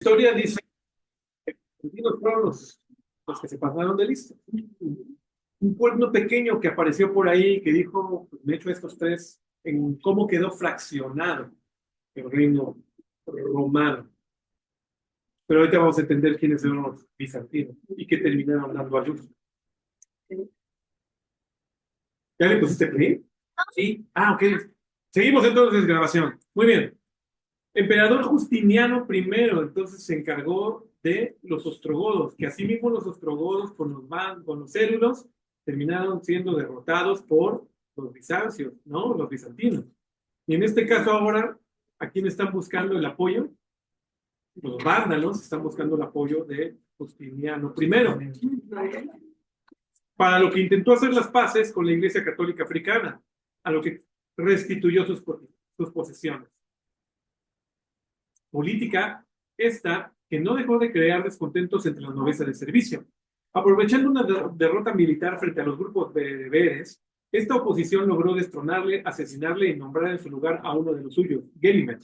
historia dice que los fueron los que se pasaron de listo. Un pueblo pequeño que apareció por ahí que dijo, pues, me echo estos tres, en cómo quedó fraccionado el reino romano. Pero ahorita vamos a entender quiénes eran los bizantinos y que terminaron dando a luz. ¿Ya le pusiste play? Sí. Ah, ok. Seguimos entonces grabación. Muy bien. Emperador Justiniano I entonces se encargó de los ostrogodos, que asimismo los ostrogodos con los érulos terminaron siendo derrotados por los bizancios, ¿no? Los bizantinos. Y en este caso ahora, ¿a quién están buscando el apoyo? Los vándalos están buscando el apoyo de Justiniano I, para lo que intentó hacer las paces con la Iglesia Católica Africana, a lo que restituyó sus posesiones. Política esta que no dejó de crear descontentos entre la nobleza de servicio. Aprovechando una derrota militar frente a los grupos bereberes, esta oposición logró destronarle, asesinarle y nombrar en su lugar a uno de los suyos, Gelimer,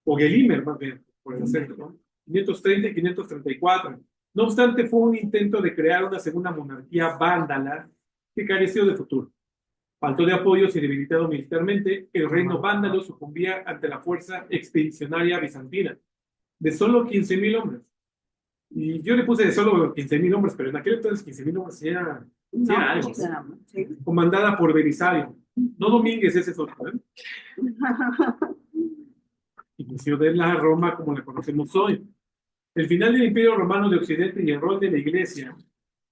o Gelimer más bien, por el acento, ¿no? 530 y 534. No obstante, fue un intento de crear una segunda monarquía vándala que careció de futuro. Faltó de apoyos y debilitado militarmente, el reino vándalo sucumbía ante la fuerza expedicionaria bizantina, de solo 15,000 hombres. Y yo le puse de solo 15,000 hombres, pero en aquel entonces 15,000 hombres sí era algo. Sí. Comandada por Belisario. No Domínguez, ese es otro, ¿eh? Inicio de la Roma como la conocemos hoy. El final del Imperio Romano de Occidente y el rol de la Iglesia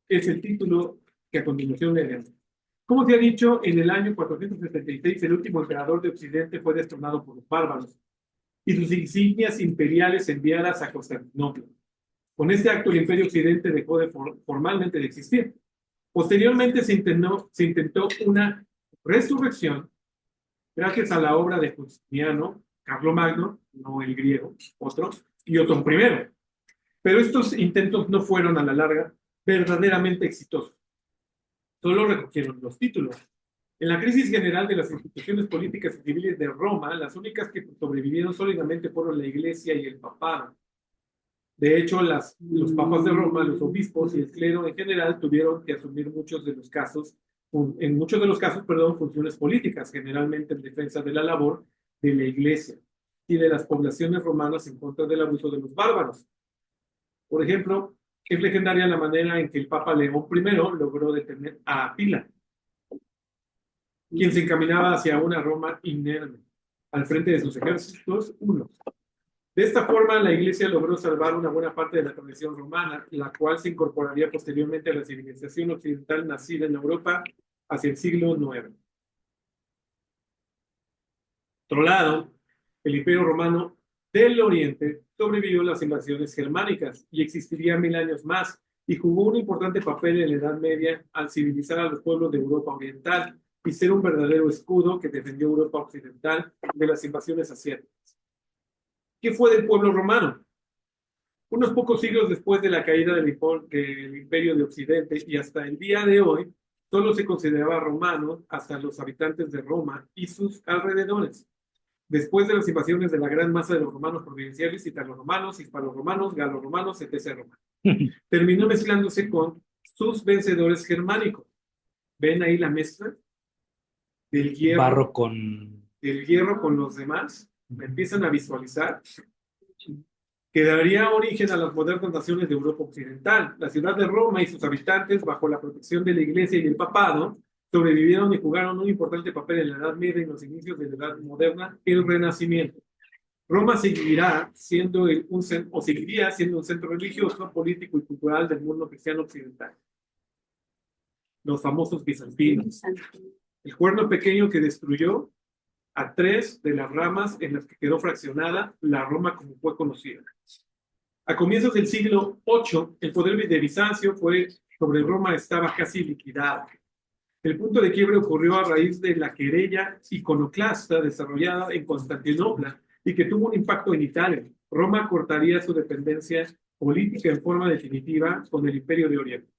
es el título que a continuación leeremos. Como se ha dicho, en el año 476 el último emperador de Occidente fue destronado por los bárbaros y sus insignias imperiales enviadas a Constantinopla. Con este acto el Imperio Occidente dejó formalmente de existir. Posteriormente se intentó una resurrección gracias a la obra de Justiniano, Carlomagno, no el griego, otro, y Otón I. Pero estos intentos no fueron a la larga verdaderamente exitosos. Solo recogieron los títulos. En la crisis general de las instituciones políticas y civiles de Roma, las únicas que sobrevivieron sólidamente fueron la Iglesia y el papado. De hecho, los papas de Roma, los obispos y el clero en general tuvieron que asumir en muchos de los casos, funciones políticas, generalmente en defensa de la labor de la Iglesia y de las poblaciones romanas en contra del abuso de los bárbaros. Por ejemplo, es legendaria la manera en que el Papa León I logró detener a Atila, quien se encaminaba hacia una Roma inerme, al frente de sus ejércitos unos. De esta forma, la Iglesia logró salvar una buena parte de la tradición romana, la cual se incorporaría posteriormente a la civilización occidental nacida en Europa hacia el siglo IX. Por otro lado, el Imperio Romano del Oriente sobrevivió a las invasiones germánicas y existiría 1000 años más, y jugó un importante papel en la Edad Media al civilizar a los pueblos de Europa Oriental y ser un verdadero escudo que defendió Europa Occidental de las invasiones asiáticas. ¿Qué fue del pueblo romano? Unos pocos siglos después de la caída del Imperio de Occidente y hasta el día de hoy, solo se consideraba romano hasta los habitantes de Roma y sus alrededores. Después de las invasiones de la gran masa de los romanos provinciales, italo-romanos, hispano-romanos, galo-romanos, etc. Terminó mezclándose con sus vencedores germánicos. ¿Ven ahí la mezcla? Del hierro con los demás. ¿Me empiezan a visualizar? Que daría origen a las modernas naciones de Europa Occidental. La ciudad de Roma y sus habitantes, bajo la protección de la Iglesia y el Papado, sobrevivieron y jugaron un importante papel en la Edad Media y en los inicios de la Edad Moderna, el Renacimiento. Roma seguiría siendo un centro religioso, político y cultural del mundo cristiano occidental. Los famosos bizantinos. El cuerno pequeño que destruyó a 3 de las ramas en las que quedó fraccionada la Roma como fue conocida. A comienzos del siglo VIII, el poder de Bizancio sobre Roma estaba casi liquidado. El punto de quiebre ocurrió a raíz de la querella iconoclasta desarrollada en Constantinopla y que tuvo un impacto en Italia. Roma cortaría su dependencia política en forma definitiva con el Imperio de Oriente.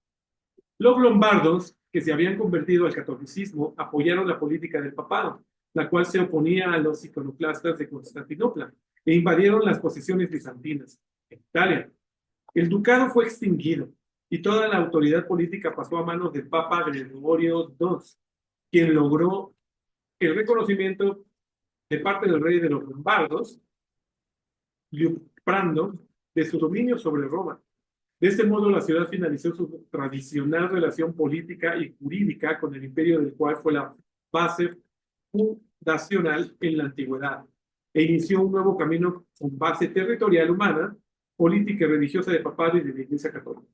Los lombardos, que se habían convertido al catolicismo, apoyaron la política del papado, la cual se oponía a los iconoclastas de Constantinopla. e invadieron las posesiones bizantinas en Italia. El ducado fue extinguido y toda la autoridad política pasó a manos del Papa Gregorio II, quien logró el reconocimiento de parte del rey de los lombardos, Liutprando, de su dominio sobre Roma. De este modo, la ciudad finalizó su tradicional relación política y jurídica con el imperio del cual fue la base fundacional en la antigüedad, e inició un nuevo camino con base territorial humana, política y religiosa de papado y de la Iglesia Católica.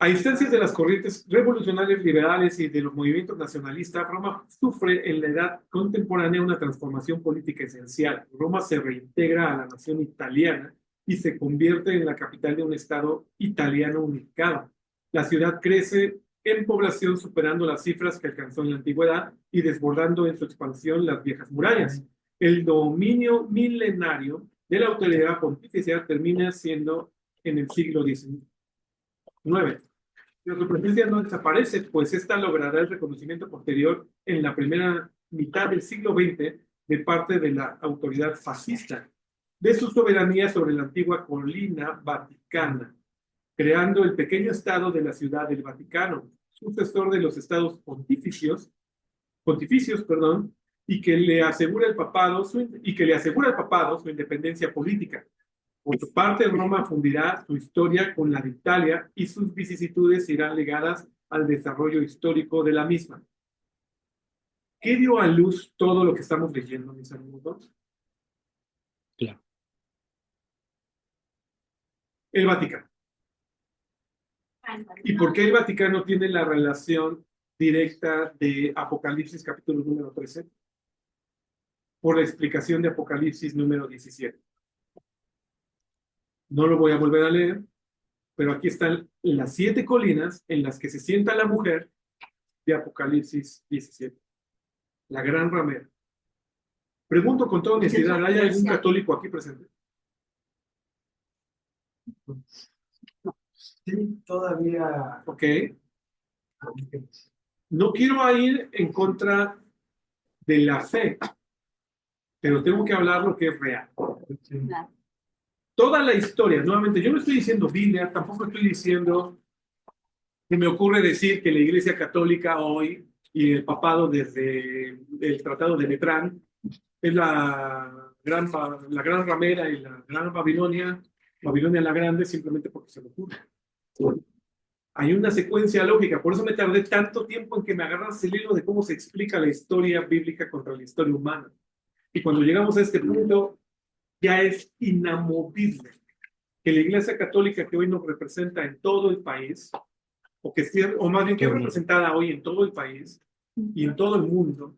A instancias de las corrientes revolucionarias liberales y de los movimientos nacionalistas, Roma sufre en la edad contemporánea una transformación política esencial. Roma se reintegra a la nación italiana y se convierte en la capital de un Estado italiano unificado. La ciudad crece en población superando las cifras que alcanzó en la antigüedad y desbordando en su expansión las viejas murallas. El dominio milenario de la autoridad pontificia termina siendo en el siglo XIX. Su presencia no desaparece, pues esta logrará el reconocimiento posterior en la primera mitad del siglo XX de parte de la autoridad fascista de su soberanía sobre la antigua colina vaticana, creando el pequeño estado de la Ciudad del Vaticano, sucesor de los estados pontificios, y que le asegura el papado su independencia política. Por su parte, Roma fundirá su historia con la de Italia y sus vicisitudes irán ligadas al desarrollo histórico de la misma. ¿Qué dio a luz todo lo que estamos leyendo, mis amigos? Claro. El Vaticano. ¿Y por qué el Vaticano tiene la relación directa de Apocalipsis capítulo número 13? Por la explicación de Apocalipsis número 17. No lo voy a volver a leer, pero aquí están las 7 colinas en las que se sienta la mujer de Apocalipsis 17. La gran ramera. Pregunto con toda honestidad, ¿hay algún católico aquí presente? Sí, todavía. Ok. No quiero ir en contra de la fe, pero tengo que hablar lo que es real. Claro. Toda la historia, nuevamente, yo no estoy diciendo Biblia, tampoco estoy diciendo que me ocurre decir que la Iglesia Católica hoy y el papado desde el Tratado de Letrán es la gran ramera y la gran Babilonia la Grande, simplemente porque se me ocurre. Hay una secuencia lógica, por eso me tardé tanto tiempo en que me agarras el hilo de cómo se explica la historia bíblica contra la historia humana. Y cuando llegamos a este punto, ya es inamovible que la Iglesia Católica que hoy nos representa en todo el país, o más bien que es representada hoy en todo el país y en todo el mundo,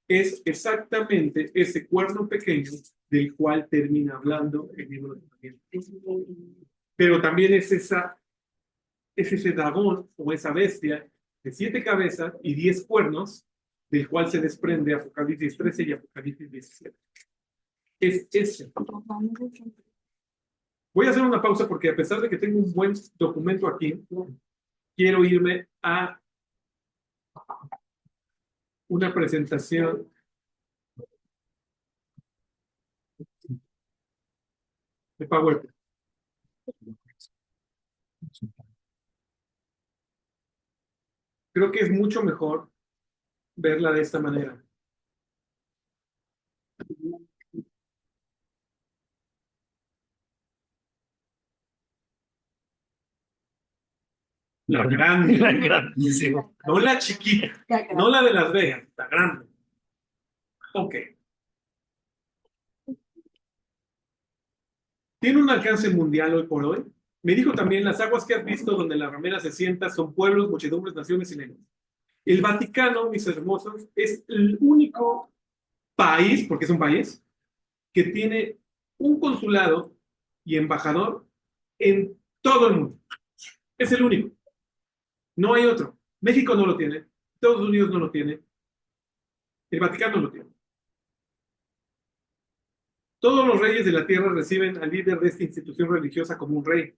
es exactamente ese cuerno pequeño del cual termina hablando el libro de Daniel. Pero también es ese dragón o esa bestia de 7 cabezas y 10 cuernos, del cual se desprende Apocalipsis 13 y Apocalipsis 17. Es ese. Voy a hacer una pausa porque a pesar de que tengo un buen documento aquí, quiero irme a una presentación de PowerPoint. Creo que es mucho mejor verla de esta manera. La grande. La grandísima. No la chiquita, no la de Las Vegas, la grande. Ok. Tiene un alcance mundial hoy por hoy. Me dijo también, las aguas que has visto donde la ramera se sienta son pueblos, muchedumbres, naciones y lenguas. El Vaticano, mis hermosos, es el único país, porque es un país, que tiene un consulado y embajador en todo el mundo. Es el único. No hay otro. México no lo tiene. Estados Unidos no lo tiene. El Vaticano lo tiene. Todos los reyes de la tierra reciben al líder de esta institución religiosa como un rey.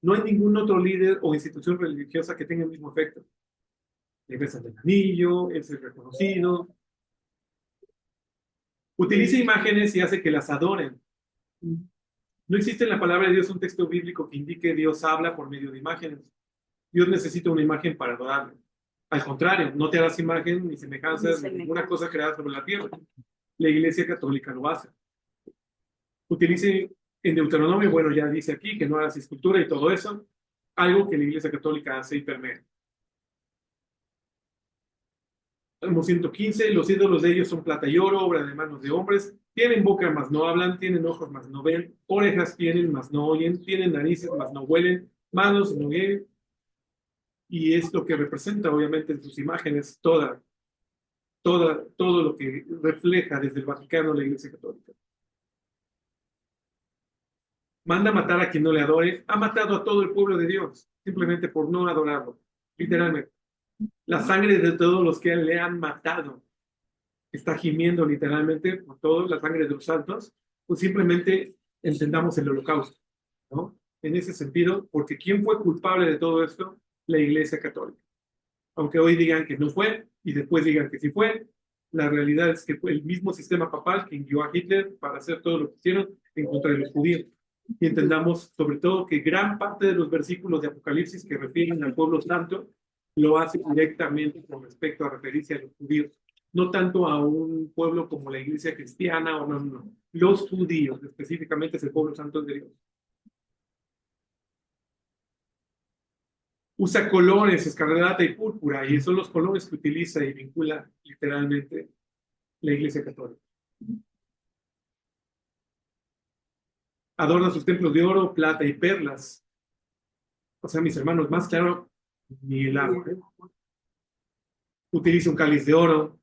No hay ningún otro líder o institución religiosa que tenga el mismo efecto. Le besan el anillo, es el reconocido. Utiliza imágenes y hace que las adoren. No existe en la palabra de Dios un texto bíblico que indique que Dios habla por medio de imágenes. Dios necesita una imagen para adorarlo. Al contrario, no te harás imagen ni semejanzas de ninguna cosa creada sobre la tierra. La Iglesia Católica lo hace. Utilice en Deuteronomio, bueno, ya dice aquí que no hagas escultura y todo eso, algo que la Iglesia Católica hace y permea. Salmo 115, los ídolos de ellos son plata y oro, obra de manos de hombres. Tienen boca, mas no hablan, tienen ojos, mas no ven, orejas tienen, mas no oyen, tienen narices, mas no huelen, manos, no ven. Y es lo que representa, obviamente, en sus imágenes todo lo que refleja desde el Vaticano la Iglesia Católica. Manda a matar a quien no le adore. Ha matado a todo el pueblo de Dios, simplemente por no adorarlo, literalmente. La sangre de todos los que le han matado está gimiendo literalmente por toda la sangre de los santos, pues simplemente entendamos el holocausto, ¿no? En ese sentido, porque ¿quién fue culpable de todo esto? La Iglesia Católica. Aunque hoy digan que no fue y después digan que sí fue, la realidad es que fue el mismo sistema papal que envió a Hitler para hacer todo lo que hicieron en contra de los judíos. Y entendamos sobre todo que gran parte de los versículos de Apocalipsis que refieren al pueblo santo lo hace directamente con respecto a referirse a los judíos, no tanto a un pueblo como la iglesia cristiana o no. Los judíos específicamente es el pueblo santo de Dios. Usa colores, escarlata y púrpura, y son los colores que utiliza y vincula literalmente la Iglesia Católica. Adorna sus templos de oro, plata y perlas. O sea, mis hermanos, más claro, ni el agua. Utiliza un cáliz de oro.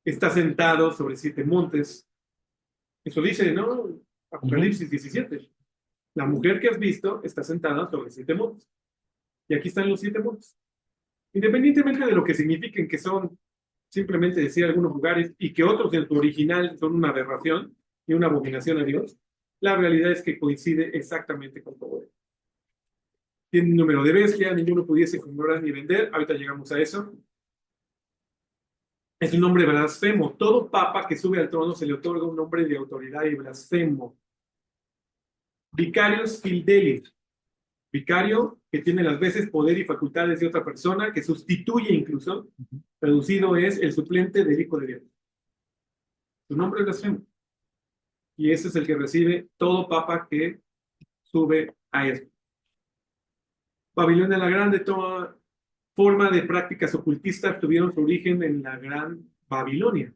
Está sentado sobre 7 montes. Eso dice, ¿no? Apocalipsis 17. La mujer que has visto está sentada sobre 7 montes. Y aquí están los 7 montes. Independientemente de lo que signifiquen que son simplemente decir algunos lugares y que otros en su original son una aberración y una abominación a Dios, la realidad es que coincide exactamente con todo ello. Tiene un número de bestia, ninguno pudiese comprar ni vender, ahorita llegamos a eso. Es un nombre blasfemo. Todo papa que sube al trono se le otorga un nombre de autoridad y blasfemo. Vicarius Fidelis. Vicario que tiene las veces poder y facultades de otra persona, que sustituye incluso, traducido es el suplente del Hijo de Dios. Su nombre es blasfemo. Y ese es el que recibe todo papa que sube a eso. Babilonia la Grande, toda forma de prácticas ocultistas tuvieron su origen en la Gran Babilonia,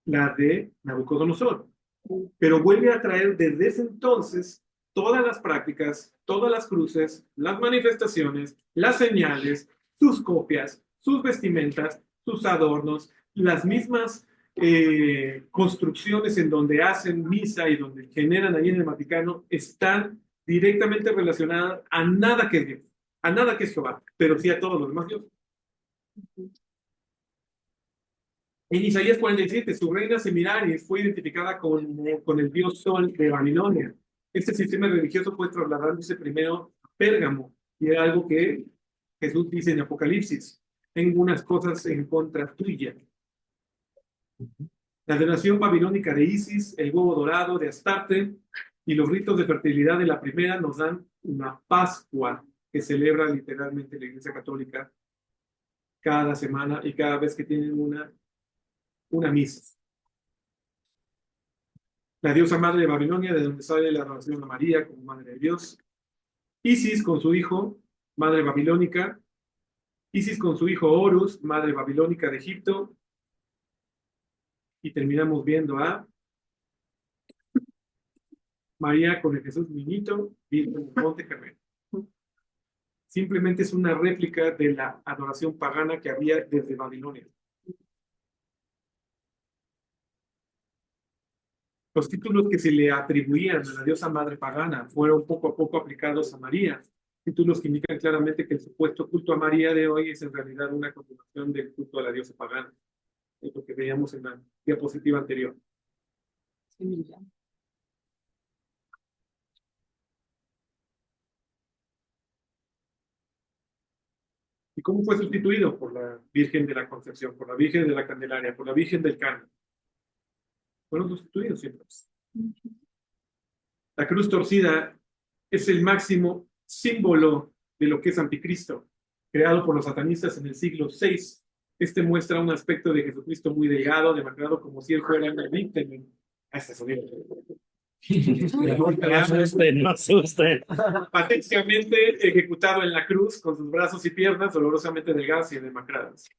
la de Nabucodonosor. Pero vuelve a traer desde ese entonces todas las prácticas, todas las cruces, las manifestaciones, las señales, sus copias, sus vestimentas, sus adornos, las mismas construcciones en donde hacen misa y donde generan ahí en el Vaticano, están directamente relacionadas a nada que es Dios, a nada que es Jehová, pero sí a todos los demás dioses. En Isaías 47, su reina Semiramis fue identificada con el dios Sol de Babilonia. Este sistema religioso fue trasladándose primero a Pérgamo, y era algo que Jesús dice en Apocalipsis: tengo unas cosas en contra tuya. La adoración babilónica de Isis, el huevo dorado de Astarte y los ritos de fertilidad de la primera nos dan una Pascua que celebra literalmente la Iglesia Católica cada semana y cada vez que tienen una misa. La diosa madre de Babilonia, de donde sale la adoración a María como madre de Dios. Isis con su hijo, madre babilónica. Isis con su hijo Horus, madre babilónica de Egipto. Y terminamos viendo a María con el Jesús niñito, virgen en el Monte Carmelo. Simplemente es una réplica de la adoración pagana que había desde Babilonia. Los títulos que se le atribuían a la diosa madre pagana fueron poco a poco aplicados a María. Títulos que indican claramente que el supuesto culto a María de hoy es en realidad una continuación del culto a la diosa pagana. Es lo que veíamos en la diapositiva anterior. ¿Y cómo fue sustituido? Por la Virgen de la Concepción, por la Virgen de la Candelaria, por la Virgen del Carmen. Fueron sustituidos siempre. La cruz torcida es el máximo símbolo de lo que es anticristo, creado por los satanistas en el siglo VI. Este muestra un aspecto de Jesucristo muy delgado, demacrado, como si él fuera una víctima. A este sonido. No asusten, no asusten. Patéticamente ejecutado en la cruz, con sus brazos y piernas dolorosamente delgadas y demacradas.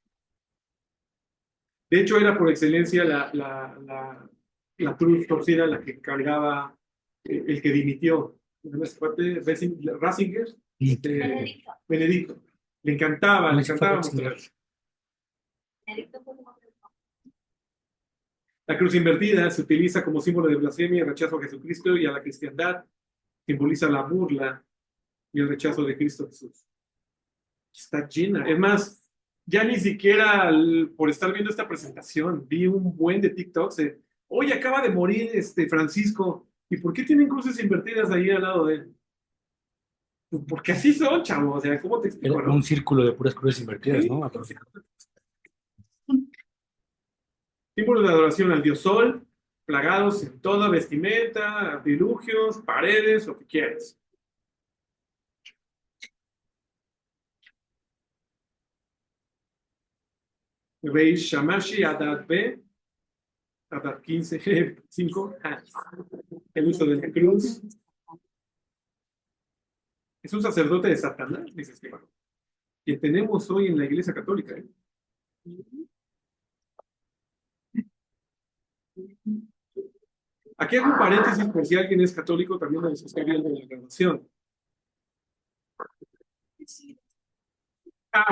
De hecho, era por excelencia la cruz torcida la que cargaba el que dimitió. Ratzinger, Benedicto. Le encantaba mostrar. La cruz invertida se utiliza como símbolo de blasfemia y rechazo a Jesucristo y a la cristiandad. Simboliza la burla y el rechazo de Cristo Jesús. Está llena. Es más, ya ni siquiera por estar viendo esta presentación, vi un buen de TikToks de, oye, acaba de morir Francisco, ¿y por qué tienen cruces invertidas ahí al lado de él? Pues porque así son, chavo, o sea, ¿cómo te explico? Era un círculo de puras cruces invertidas, ¿no? Símbolos de adoración al dios Sol, plagados en toda vestimenta, artilugios, paredes, lo que quieras. Veis Shamashi Adad B, Adad 15, 5, el uso de la cruz. Es un sacerdote de Satanás, dice Escribano, que tenemos hoy en la Iglesia Católica. Aquí hago un paréntesis por si alguien es católico, también nos está viendo la grabación.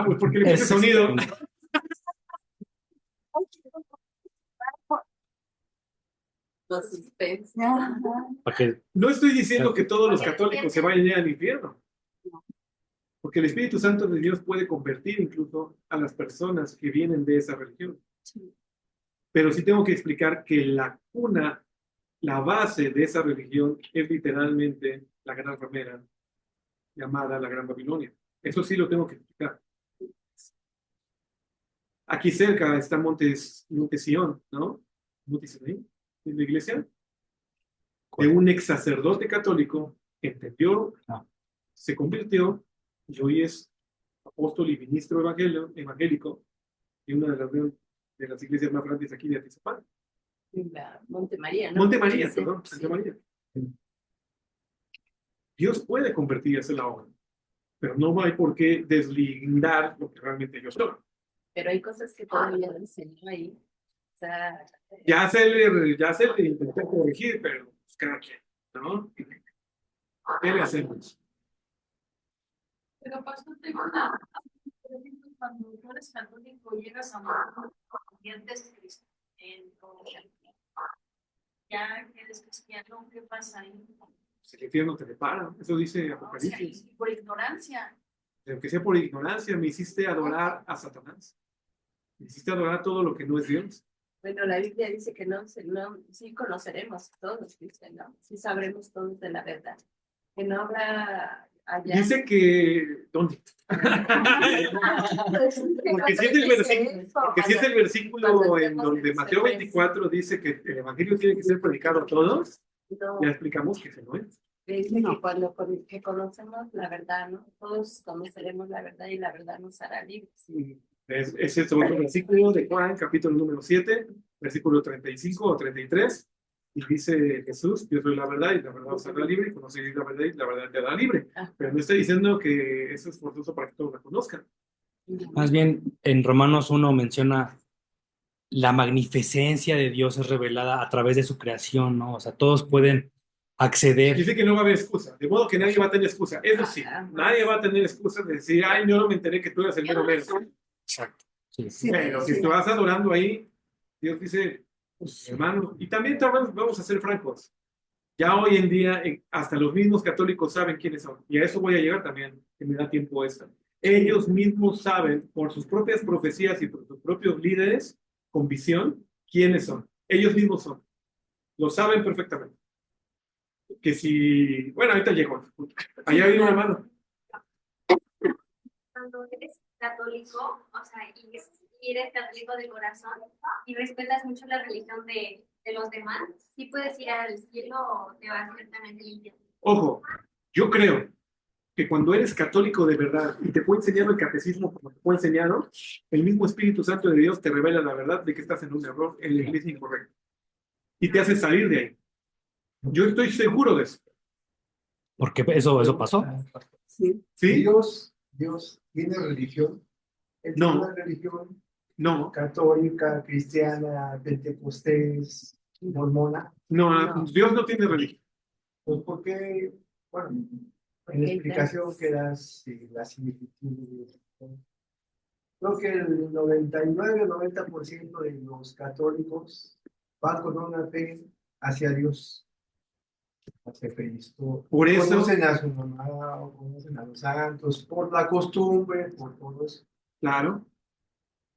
Pues porque le puse sonido. No estoy diciendo que todos los católicos se vayan a ir al infierno, porque el Espíritu Santo de Dios puede convertir incluso a las personas que vienen de esa religión. Pero sí tengo que explicar que la cuna, la base de esa religión es literalmente la gran ramera llamada la Gran Babilonia. Eso sí lo tengo que explicar. Aquí cerca está Monte Sión, ¿no? Monte Sión, en la iglesia, de un ex sacerdote católico que entendió, se convirtió y hoy es apóstol y ministro evangélico en una de las iglesias más grandes aquí de Atizapán. Monte María, ¿no? Monte María, perdón, Santa María. Dios puede convertirse en la obra, pero no hay por qué deslindar lo que realmente yo soy. Pero hay cosas que todavía no enseñó ahí. O sea, ya se le intentó corregir, pero pues cada quien, ¿no? ¿Qué le hacemos? Pero pastor, tengo una, por ejemplo, cuando tú eres católico llegas a un convirtientes ya que eres cristiano, ¿qué pasa ahí? El infierno te depara, eso dice O sea, Apocalipsis. y por ignorancia. Aunque sea por ignorancia, me hiciste adorar a Satanás. Me hiciste adorar todo lo que no es Dios. bueno, la Biblia dice que no, sí conoceremos todos, dice, ¿no? Sí sabremos todos de la verdad. Que no habrá allá. Dice que, ¿dónde? Porque si es el versículo en donde Mateo 24 dice que el evangelio tiene que ser predicado a todos, No, ya explicamos que ese no es. dice que cuando que conocemos la verdad, ¿no? Todos conoceremos la verdad y la verdad nos hará libres. Ese es otro versículo de Juan, capítulo número 7, versículo 35 o 33. Y dice Jesús, yo soy la verdad y la verdad os hará libre, y conoceréis la verdad y la verdad te hará libre. Pero no estoy diciendo que eso es forzoso para que todos la conozcan. Más bien, en Romanos 1 menciona la magnificencia de Dios es revelada a través de su creación, ¿no? O sea, todos pueden acceder. Dice que no va a haber excusa, de modo que nadie va a tener excusa. Eso sí, nadie va a tener excusa de decir, ay, yo no me enteré que tú eras el mero mero. Exacto. Sí. Pero si tú vas adorando ahí, Dios dice, pues, hermano, y también vamos a ser francos. Ya hoy en día, hasta los mismos católicos saben quiénes son. Y a eso voy a llegar también, que me da tiempo esto. Ellos mismos saben, por sus propias profecías y por sus propios líderes, con visión, quiénes son. Ellos mismos son. Lo saben perfectamente. Que si... Bueno, ahorita llego. Allá viene una mano. Cuando eres católico, o sea, y eres católico de corazón y respetas mucho la religión de los demás, sí puedes ir al cielo o te vas directamente al infierno. Ojo, yo creo que cuando eres católico de verdad y te fue enseñado el catecismo como te fue enseñado, el mismo Espíritu Santo de Dios te revela la verdad de que estás en un error, en la iglesia incorrecta, y te hace salir de ahí. Yo estoy seguro de eso. Porque eso pasó. Sí. ¿Sí? Dios tiene religión. Él tiene No. una religión No, católica, cristiana, pentecostés, mormona. no, Dios no tiene religión. Pues porque, bueno, en la explicación que das, la similitud, creo que el 99 o 90% de los católicos van con una fe hacia Dios, hacia Cristo. Por eso, Conocen a su mamá, o conocen a los santos, por la costumbre, por todos. claro,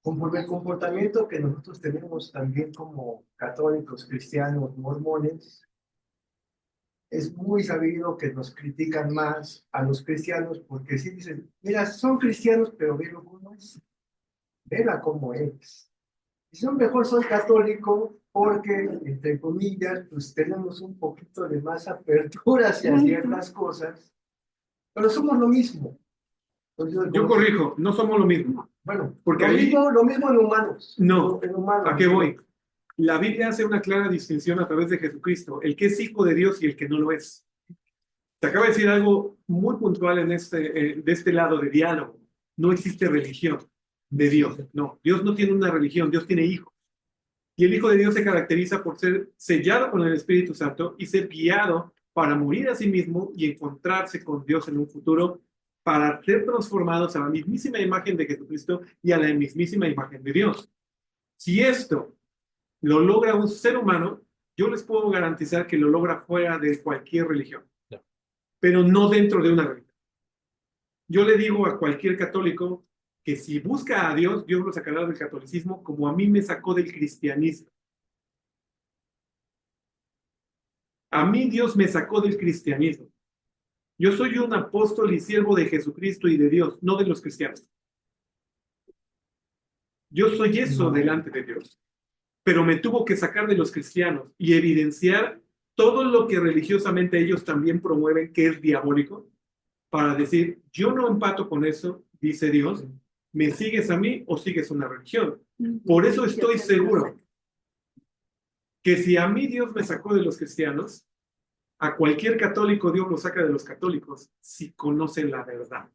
Conforme el comportamiento que nosotros tenemos también como católicos, cristianos, mormones, es muy sabido que nos critican más a los cristianos porque sí dicen, mira, son cristianos, pero velo cómo es, vela cómo es. Y yo mejor soy católico porque, entre comillas, pues tenemos un poquito de más apertura hacia ciertas cosas, pero somos lo mismo. Entonces, yo corrijo, no somos lo mismo. bueno, Porque lo ahí, mismo en humanos. no, En humanos. ¿a qué voy? La Biblia hace una clara distinción a través de Jesucristo, el que es hijo de Dios y el que no lo es. Te acabo de decir algo muy puntual en de este lado de diálogo. No existe religión de Dios. No, Dios no tiene una religión, Dios tiene hijos. Y el Hijo de Dios se caracteriza por ser sellado con el Espíritu Santo y ser guiado para morir a sí mismo y encontrarse con Dios en un futuro para ser transformados a la mismísima imagen de Jesucristo y a la mismísima imagen de Dios. Si esto lo logra un ser humano, yo les puedo garantizar que lo logra fuera de cualquier religión, pero no dentro de una religión. Yo le digo a cualquier católico que si busca a Dios, Dios lo sacará del catolicismo como a mí me sacó del cristianismo. A mí Dios me sacó del cristianismo. Yo soy un apóstol y siervo de Jesucristo y de Dios, no de los cristianos. Yo soy eso delante de Dios. Pero me tuvo que sacar de los cristianos y evidenciar todo lo que religiosamente ellos también promueven que es diabólico, para decir, yo no empato con eso, dice Dios, ¿me sigues a mí o sigues una religión? Por eso estoy seguro que si a mí Dios me sacó de los cristianos, a cualquier católico Dios lo saca de los católicos si conocen la verdad.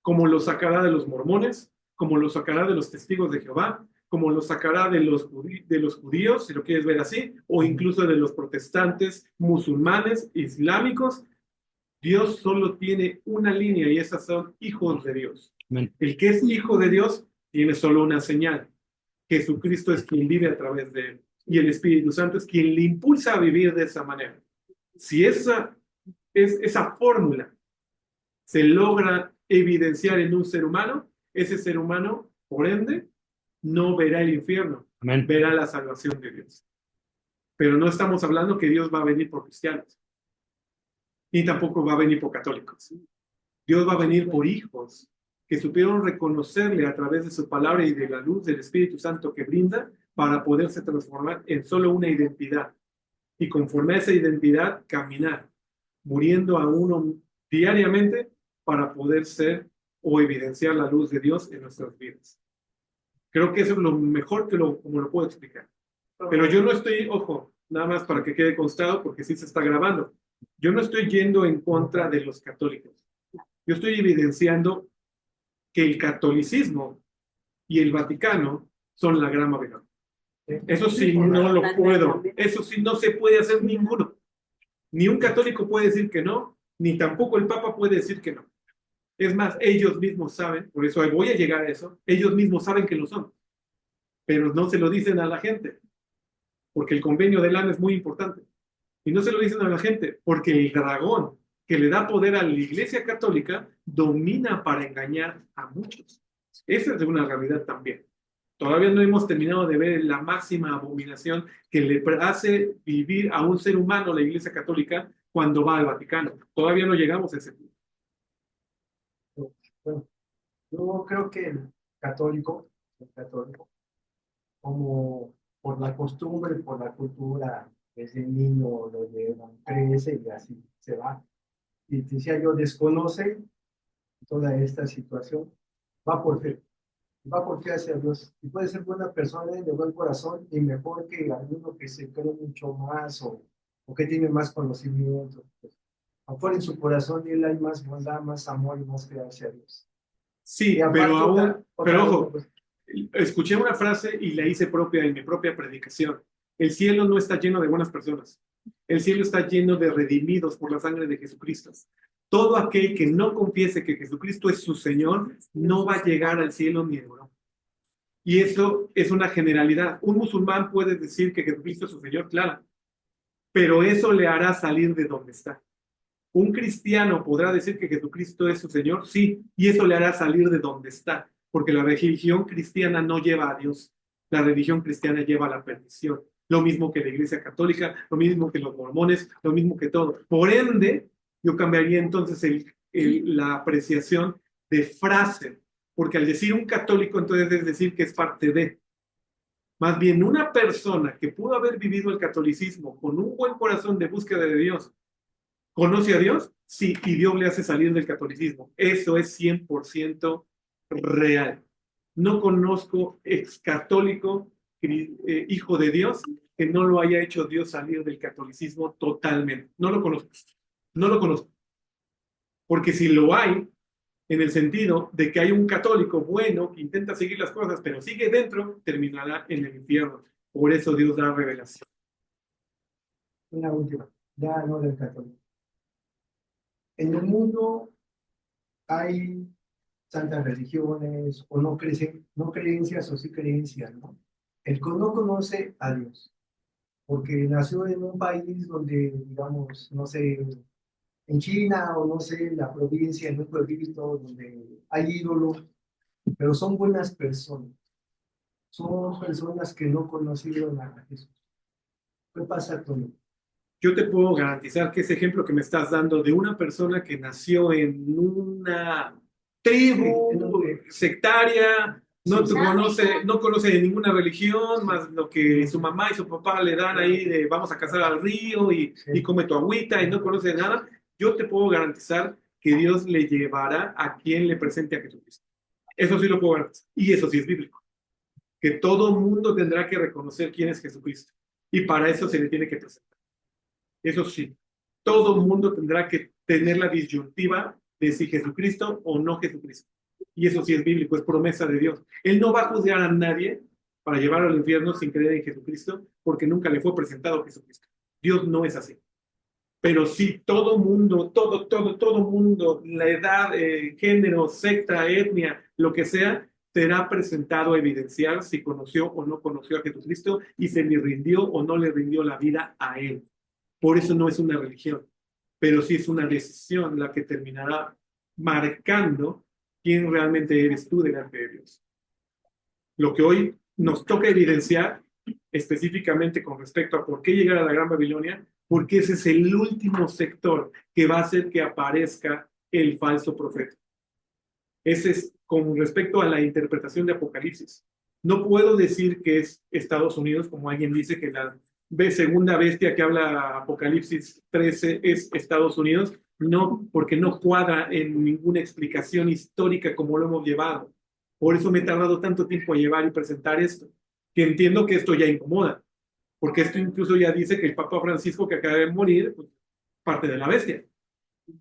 Como lo sacará de los mormones, como lo sacará de los testigos de Jehová, como lo sacará de los judíos, si lo quieres ver así, o incluso de los protestantes, musulmanes, islámicos. Dios solo tiene una línea y esas son hijos de Dios. Amén. El que es hijo de Dios tiene solo una señal. Jesucristo es quien vive a través de él y el Espíritu Santo es quien le impulsa a vivir de esa manera. Si esa fórmula se logra evidenciar en un ser humano, ese ser humano, por ende, no verá el infierno, Amén. verá la salvación de Dios. Pero no estamos hablando que Dios va a venir por cristianos, ni tampoco va a venir por católicos. Dios va a venir por hijos que supieron reconocerle a través de su palabra y de la luz del Espíritu Santo que brinda para poderse transformar en solo una identidad. Y conforme a esa identidad, caminar, muriendo a uno diariamente para poder ser o evidenciar la luz de Dios en nuestras vidas. Creo que eso es lo mejor como lo puedo explicar. Pero yo no estoy, ojo, nada más para que quede constado, porque sí se está grabando. Yo no estoy yendo en contra de los católicos. Yo estoy evidenciando que el catolicismo y el Vaticano son la gran Babilonia. Eso sí no lo puedo, eso sí no se puede hacer ninguno. Ni un católico puede decir que no, ni tampoco el Papa puede decir que no. Es más, ellos mismos saben, por eso voy a llegar a eso, ellos mismos saben que lo son, pero no se lo dicen a la gente, porque el convenio de Lana es muy importante. Y no se lo dicen a la gente, porque el dragón que le da poder a la Iglesia Católica domina para engañar a muchos. Esa es una realidad también. Todavía no hemos terminado de ver la máxima abominación que le hace vivir a un ser humano la Iglesia Católica cuando va al Vaticano. Todavía no llegamos a ese punto. Bueno, Yo creo que el católico, como por la costumbre, por la cultura, desde niño lo llevan, crece y así se va. Y decía yo, desconoce toda esta situación, va por fe, va por fe hacia Dios. Y puede ser buena persona, de buen corazón, y mejor que alguno que se cree mucho más o que tiene más conocimiento. Pues, afuera en su corazón él hay más bondad, más amor y más fe hacia Dios. Y Sí, pero aparte aún, pero ojo, pues, escuché una frase y la hice propia en mi propia predicación. El cielo no está lleno de buenas personas. El cielo está lleno de redimidos por la sangre de Jesucristo. Todo aquel que no confiese que Jesucristo es su Señor no va a llegar al cielo ni en Europa. Y eso es una generalidad. Un musulmán puede decir que Jesucristo es su Señor, claro, pero eso le hará salir de donde está. Un cristiano podrá decir que Jesucristo es su Señor, sí, y eso le hará salir de donde está, porque la religión cristiana no lleva a Dios, la religión cristiana lleva a la perdición. Lo mismo que la Iglesia Católica, lo mismo que los mormones, lo mismo que todo. Por ende, yo cambiaría entonces la apreciación de frase, porque al decir un católico, entonces es decir que es parte de. Más bien, una persona que pudo haber vivido el catolicismo con un buen corazón de búsqueda de Dios, ¿conoce a Dios? Sí, y Dios le hace salir del catolicismo. Eso es 100% real. No conozco ex católico, hijo de Dios, que no lo haya hecho Dios salir del catolicismo totalmente. No lo conozco. No lo conozco. Porque si lo hay, en el sentido de que hay un católico bueno que intenta seguir las cosas, pero sigue dentro, terminará en el infierno. Por eso Dios da revelación. una última, ya no del católico. En el mundo hay tantas religiones, o no crecen, no creencias o sí creencias, ¿no? El que no conoce a Dios, porque nació en un país donde, digamos, no sé, en China o no sé, en la provincia, en un pueblito donde hay ídolos, pero son buenas personas. Son personas que no conocieron a Jesús. ¿Qué pasa con él? Yo te puedo garantizar que ese ejemplo que me estás dando de una persona que nació en una tribu sectaria, no conoce de ninguna religión, más lo que su mamá y su papá le dan ahí de vamos a cazar al río y come tu agüita y no conoce de nada, yo te puedo garantizar que Dios le llevará a quien le presente a Jesucristo. Eso sí lo puedo garantizar. Y eso sí es bíblico. Que todo mundo tendrá que reconocer quién es Jesucristo. Y para eso se le tiene que presentar. Eso sí, todo el mundo tendrá que tener la disyuntiva de si Jesucristo o no Jesucristo. Y eso sí es bíblico, es promesa de Dios. Él no va a juzgar a nadie para llevarlo al infierno sin creer en Jesucristo, porque nunca le fue presentado Jesucristo. Dios no es así. Pero sí, todo mundo, todo mundo, la edad, género, secta, etnia, lo que sea, será presentado a evidenciar si conoció o no conoció a Jesucristo y se le rindió o no le rindió la vida a Él. Por eso no es una religión, pero sí es una decisión la que terminará marcando quién realmente eres tú delante de Dios. Lo que hoy nos toca evidenciar específicamente con respecto a por qué llegar a la Gran Babilonia, porque ese es el último sector que va a hacer que aparezca el falso profeta. Ese es con respecto a la interpretación de Apocalipsis. No puedo decir que es Estados Unidos, como alguien dice que la segunda bestia que habla Apocalipsis 13 es Estados Unidos. No, porque no cuadra en ninguna explicación histórica como lo hemos llevado. Por eso me he tardado tanto tiempo a llevar y presentar esto, que entiendo que esto ya incomoda, porque esto incluso ya dice que el Papa Francisco que acaba de morir, pues, parte de la bestia.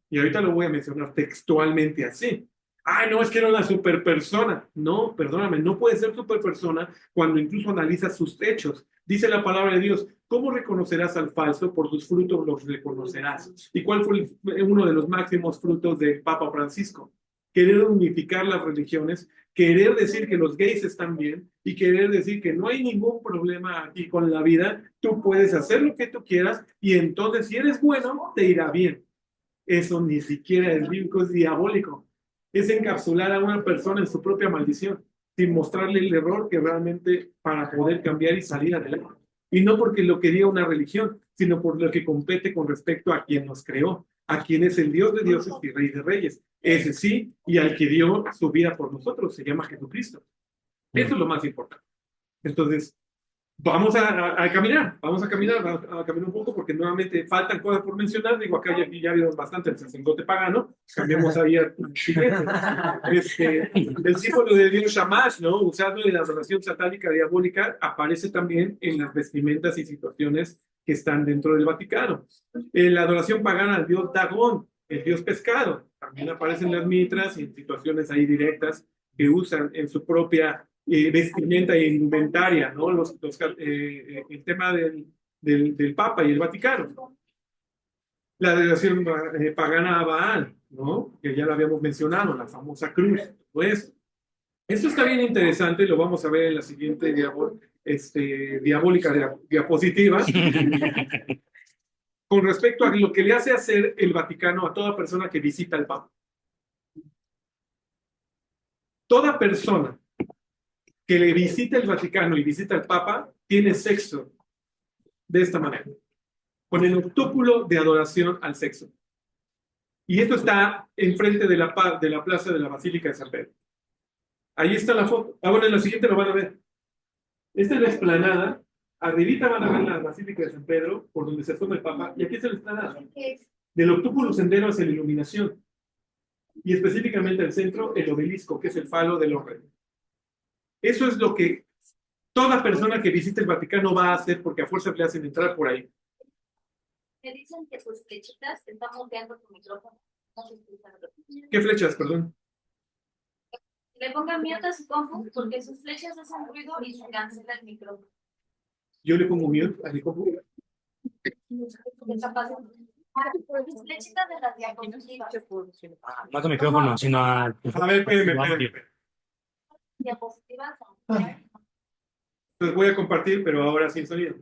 Y ahorita lo voy a mencionar textualmente así. Ay, no, es que era una superpersona. No, perdóname, no puede ser superpersona cuando incluso analiza sus hechos. Dice la palabra de Dios, ¿cómo reconocerás al falso? Por sus frutos los reconocerás. ¿Y cuál fue uno de los máximos frutos del Papa Francisco? Querer unificar las religiones, querer decir que los gays están bien y querer decir que no hay ningún problema aquí con la vida. Tú puedes hacer lo que tú quieras y entonces si eres bueno, te irá bien. Eso ni siquiera es bíblico, es diabólico. Es encapsular a una persona en su propia maldición, sin mostrarle el error que realmente para poder cambiar y salir adelante. Y no porque lo quería una religión, sino por lo que compete con respecto a quien nos creó, a quien es el Dios de dioses y Rey de reyes. ese sí, y al que dio su vida por nosotros, se llama Jesucristo. Eso es lo más importante. Entonces, vamos a caminar, a caminar un poco porque nuevamente faltan cosas por mencionar. Digo, acá ya vimos bastante el sacerdote pagano, cambiemos ahí al siguiente. El símbolo de Dios Shamash, ¿no? Usado en la adoración satánica diabólica, aparece también en las vestimentas y situaciones que están dentro del Vaticano. En la adoración pagana al dios Dagón, el dios pescado, también aparecen las mitras y en situaciones ahí directas que usan en su propia vestimenta e indumentaria, ¿no? El tema del Papa y el Vaticano. La adoración pagana a Baal, ¿no? Que ya lo habíamos mencionado, la famosa cruz, todo eso. Esto está bien interesante, lo vamos a ver en la siguiente diabólica diapositiva, con respecto a lo que le hace hacer el Vaticano a toda persona que visita al Papa. Toda persona que le visita el Vaticano y visita al Papa tiene sexo de esta manera, con el octúpulo de adoración al sexo. Y esto está enfrente de la plaza de la Basílica de San Pedro. Ahí está la foto. Bueno, en la siguiente lo van a ver. Esta es la explanada. Arribita van a ver la Basílica de San Pedro, por donde se asoma el Papa. Y aquí está la explanada. Del octúpulo sendero hacia la iluminación. Y específicamente al centro, el obelisco, que es el falo del hombre. Eso es lo que toda persona que visite el Vaticano va a hacer porque a fuerza le hacen entrar por ahí. Me dicen que tus flechitas te están bloqueando tu micrófono. No se escucha. ¿Qué flechas, perdón? Le pongan mute a su compu porque sus flechas hacen ruido y se cancela el micrófono. Yo le pongo mute a mi compu. ¿Qué está pasando? Tus flechitas de las diapositivas. No a tu micrófono, sino a... A ver, espérenme. Diapositivas. Entonces voy a compartir, pero ahora sin sonido.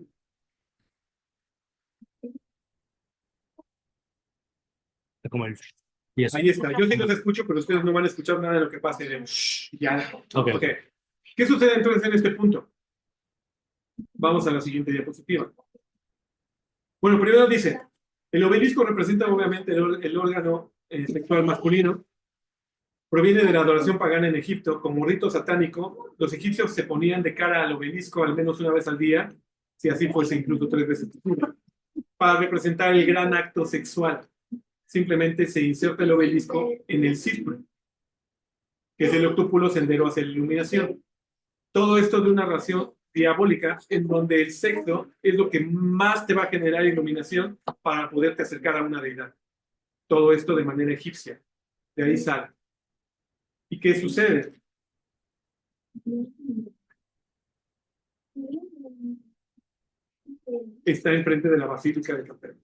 Como el... Y eso. Ahí está. Yo sí los escucho, pero ustedes no van a escuchar nada de lo que pase. Ya. Ok. Ok. ¿Qué sucede entonces en este punto? Vamos a la siguiente diapositiva. Bueno, primero dice, el obelisco representa obviamente el órgano sexual masculino. Proviene de la adoración pagana en Egipto. Como rito satánico, los egipcios se ponían de cara al obelisco al menos una vez al día, si así fuese incluso 3 veces al día, para representar el gran acto sexual. Simplemente se inserta el obelisco en el círculo, que es el octúpulo sendero hacia la iluminación. Todo esto de una ración diabólica en donde el sexo es lo que más te va a generar iluminación para poderte acercar a una deidad. Todo esto de manera egipcia. De ahí sale. ¿Y qué sucede? Está enfrente de la Basílica de San Pedro.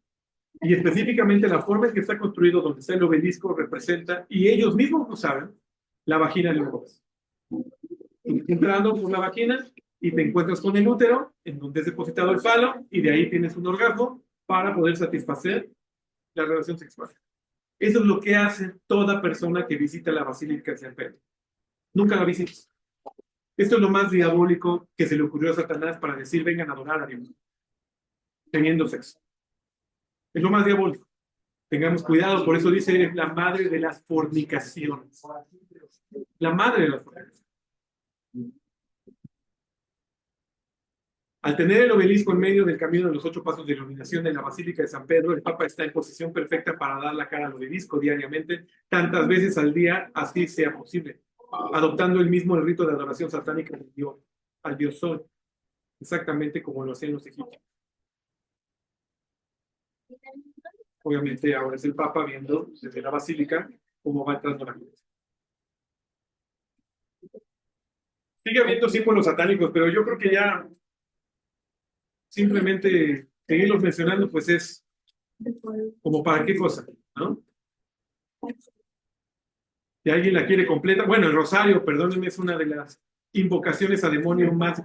Y específicamente la forma en que está construido, donde está el obelisco, representa, y ellos mismos lo saben, la vagina de un hombre. Entrando por la vagina y te encuentras con el útero, en donde es depositado el falo, y de ahí tienes un orgasmo para poder satisfacer la relación sexual. Eso es lo que hace toda persona que visita la Basílica de San Pedro. Nunca la visites. Esto es lo más diabólico que se le ocurrió a Satanás para decir, vengan a adorar a Dios, teniendo sexo. Es lo más diabólico. Tengamos cuidado, por eso dice, es la madre de las fornicaciones. La madre de las fornicaciones. Al tener el obelisco en medio del camino de los 8 pasos de iluminación de la Basílica de San Pedro, el Papa está en posición perfecta para dar la cara al obelisco diariamente, tantas veces al día, así sea posible, adoptando el mismo el rito de adoración satánica al dios Sol, exactamente como lo hacían los egipcios. Obviamente ahora es el Papa viendo desde la Basílica cómo va entrando la gente. Sigue habiendo símbolos satánicos, pero yo creo que ya simplemente seguirlos mencionando, pues es como para qué cosa, ¿no? Si alguien la quiere completa, bueno, el rosario, perdónenme, es una de las invocaciones a demonio más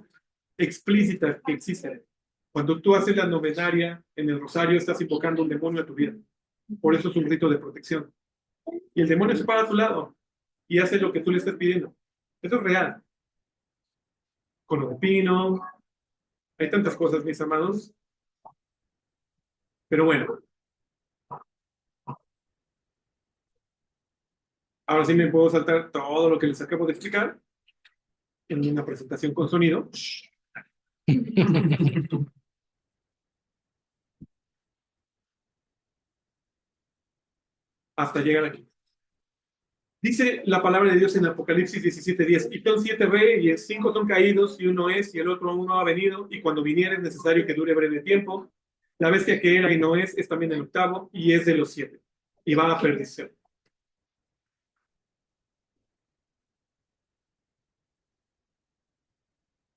explícitas que existen. Cuando tú haces la novenaria en el rosario, estás invocando un demonio a tu vida. Por eso es un rito de protección. Y el demonio se para a tu lado y hace lo que tú le estás pidiendo. Eso es real. Con lo de pino, hay tantas cosas, mis amados. Pero bueno. Ahora sí me puedo saltar todo lo que les acabo de explicar en una presentación con sonido. Hasta llegar aquí. Dice la palabra de Dios en Apocalipsis 17:10, y son 7 reyes, 5 son caídos, y uno es, y el otro aún no ha venido, y cuando viniere es necesario que dure breve tiempo. La bestia que era y no es también el octavo, y es de los 7, y va a perdición.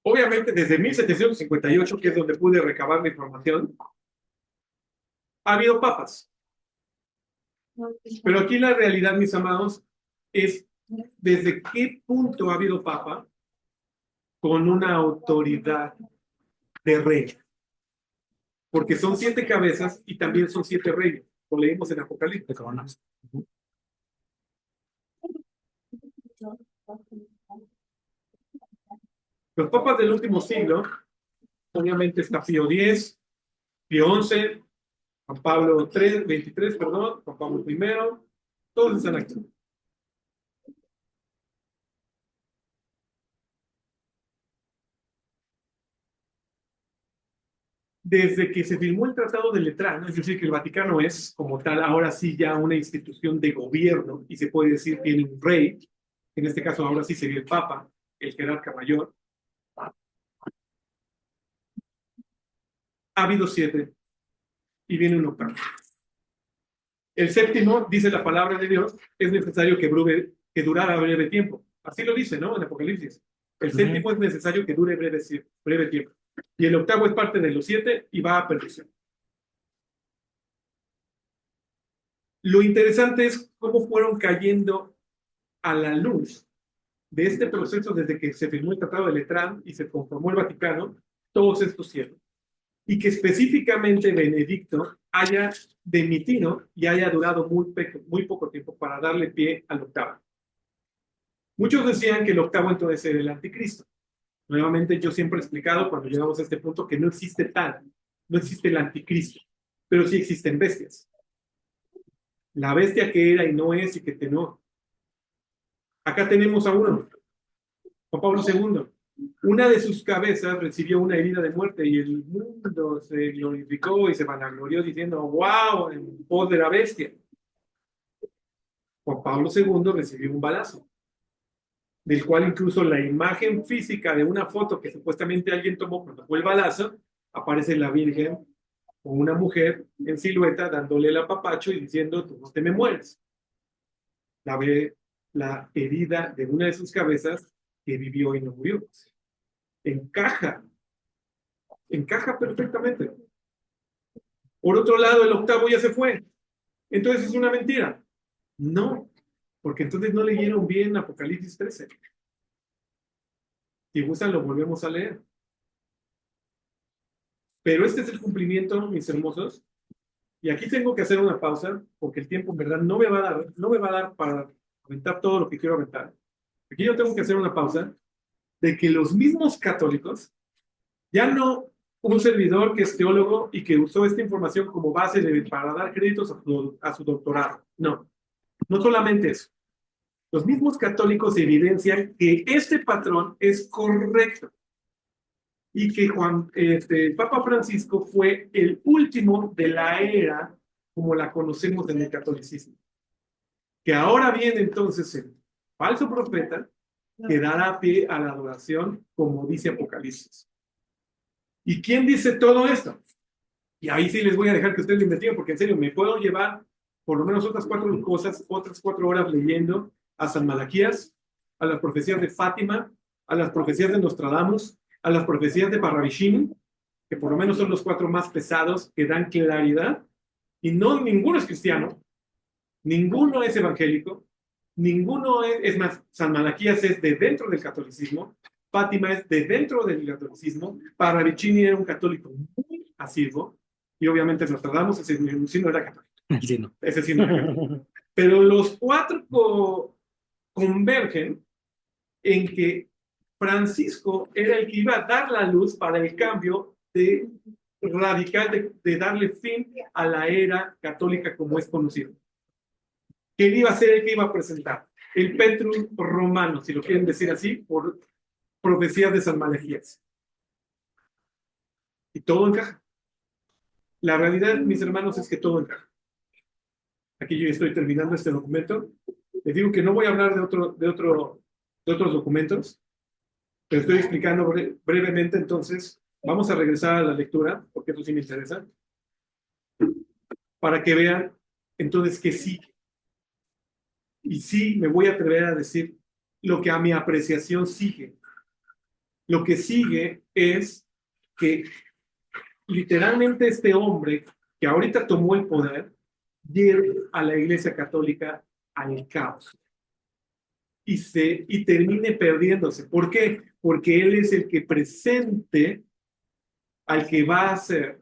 Obviamente, desde 1758, que es donde pude recabar la información, ha habido papas. Pero aquí la realidad, mis amados, es desde qué punto ha habido papa con una autoridad de rey. Porque son 7 cabezas y también son 7 reyes. Lo leímos en Apocalipsis. De coronas. Los papas del último siglo, obviamente está Pío X, Pío XI, Juan Pablo XXIII, perdón, Juan Pablo I, todos están aquí. Desde que se firmó el Tratado de Letrán, es decir, que el Vaticano es, como tal, ahora sí ya una institución de gobierno, y se puede decir que tiene un rey, en este caso ahora sí sería el Papa, el jerarca mayor. Ha habido 7, y viene un octavo. El séptimo, dice la palabra de Dios, es necesario que durara breve tiempo. Así lo dice, ¿no? En Apocalipsis. El séptimo es necesario que dure breve tiempo. Y el octavo es parte de los 7 y va a perdición. Lo interesante es cómo fueron cayendo a la luz de este proceso desde que se firmó el Tratado de Letrán y se conformó el Vaticano, todos estos 7. Y que específicamente Benedicto haya dimitido y haya durado muy poco tiempo para darle pie al octavo. Muchos decían que el octavo entonces era el anticristo. Nuevamente, yo siempre he explicado cuando llegamos a este punto que no existe tal, no existe el anticristo, pero sí existen bestias. La bestia que era y no es y que tenó. Acá tenemos a uno, Juan Pablo II. Una de sus cabezas recibió una herida de muerte y el mundo se glorificó y se vanaglorió diciendo, wow, en pos de la bestia. Juan Pablo II recibió un balazo, del cual incluso la imagen física de una foto que supuestamente alguien tomó cuando fue el balazo, aparece la Virgen o una mujer en silueta dándole el apapacho y diciendo, tú no te me mueres. La herida de una de sus cabezas que vivió y no murió. Encaja perfectamente. Por otro lado, el octavo ya se fue. Entonces es una mentira. No, porque entonces no leyeron bien Apocalipsis 13. Si gustan, lo volvemos a leer. Pero este es el cumplimiento, mis hermosos. Y aquí tengo que hacer una pausa, porque el tiempo en verdad no me va a dar para aventar todo lo que quiero aventar. Aquí yo tengo que hacer una pausa de que los mismos católicos, ya no un servidor que es teólogo y que usó esta información como base para dar créditos a su doctorado. No, no solamente eso. Los mismos católicos evidencian que este patrón es correcto y que Papa Francisco fue el último de la era como la conocemos en el catolicismo. Que ahora viene entonces el falso profeta que dará pie a la adoración, como dice Apocalipsis. ¿Y quién dice todo esto? Y ahí sí les voy a dejar que ustedes lo investiguen, porque en serio, me puedo llevar por lo menos otras 4 horas leyendo a San Malaquías, a las profecías de Fátima, a las profecías de Nostradamus, a las profecías de Parravicini, que por lo menos son los 4 más pesados que dan claridad, y ninguno es cristiano, ninguno es evangélico, es más, San Malaquías es de dentro del catolicismo, Fátima es de dentro del catolicismo, Parravicini era un católico muy asiduo, y obviamente Nostradamus, ese sí no era católico. Sí, no. Ese sí no era católico. Pero los 4 convergen en que Francisco era el que iba a dar la luz para el cambio radical de darle fin a la era católica como es conocido. Que él iba a ser el que iba a presentar. el Petrus romano, si lo quieren decir así, por profecías de San Malaquías. Y todo encaja. La realidad, mis hermanos, es que todo encaja. Aquí yo estoy terminando este documento. Les digo que no voy a hablar de otros documentos, pero estoy explicando brevemente. Entonces, vamos a regresar a la lectura, porque eso sí me interesa, para que vean entonces que sí. Y sí, me voy a atrever a decir lo que a mi apreciación sigue. Lo que sigue es que literalmente este hombre que ahorita tomó el poder lleve a la Iglesia Católica al caos y termine perdiéndose. ¿Por qué? Porque él es el que presente al que va a ser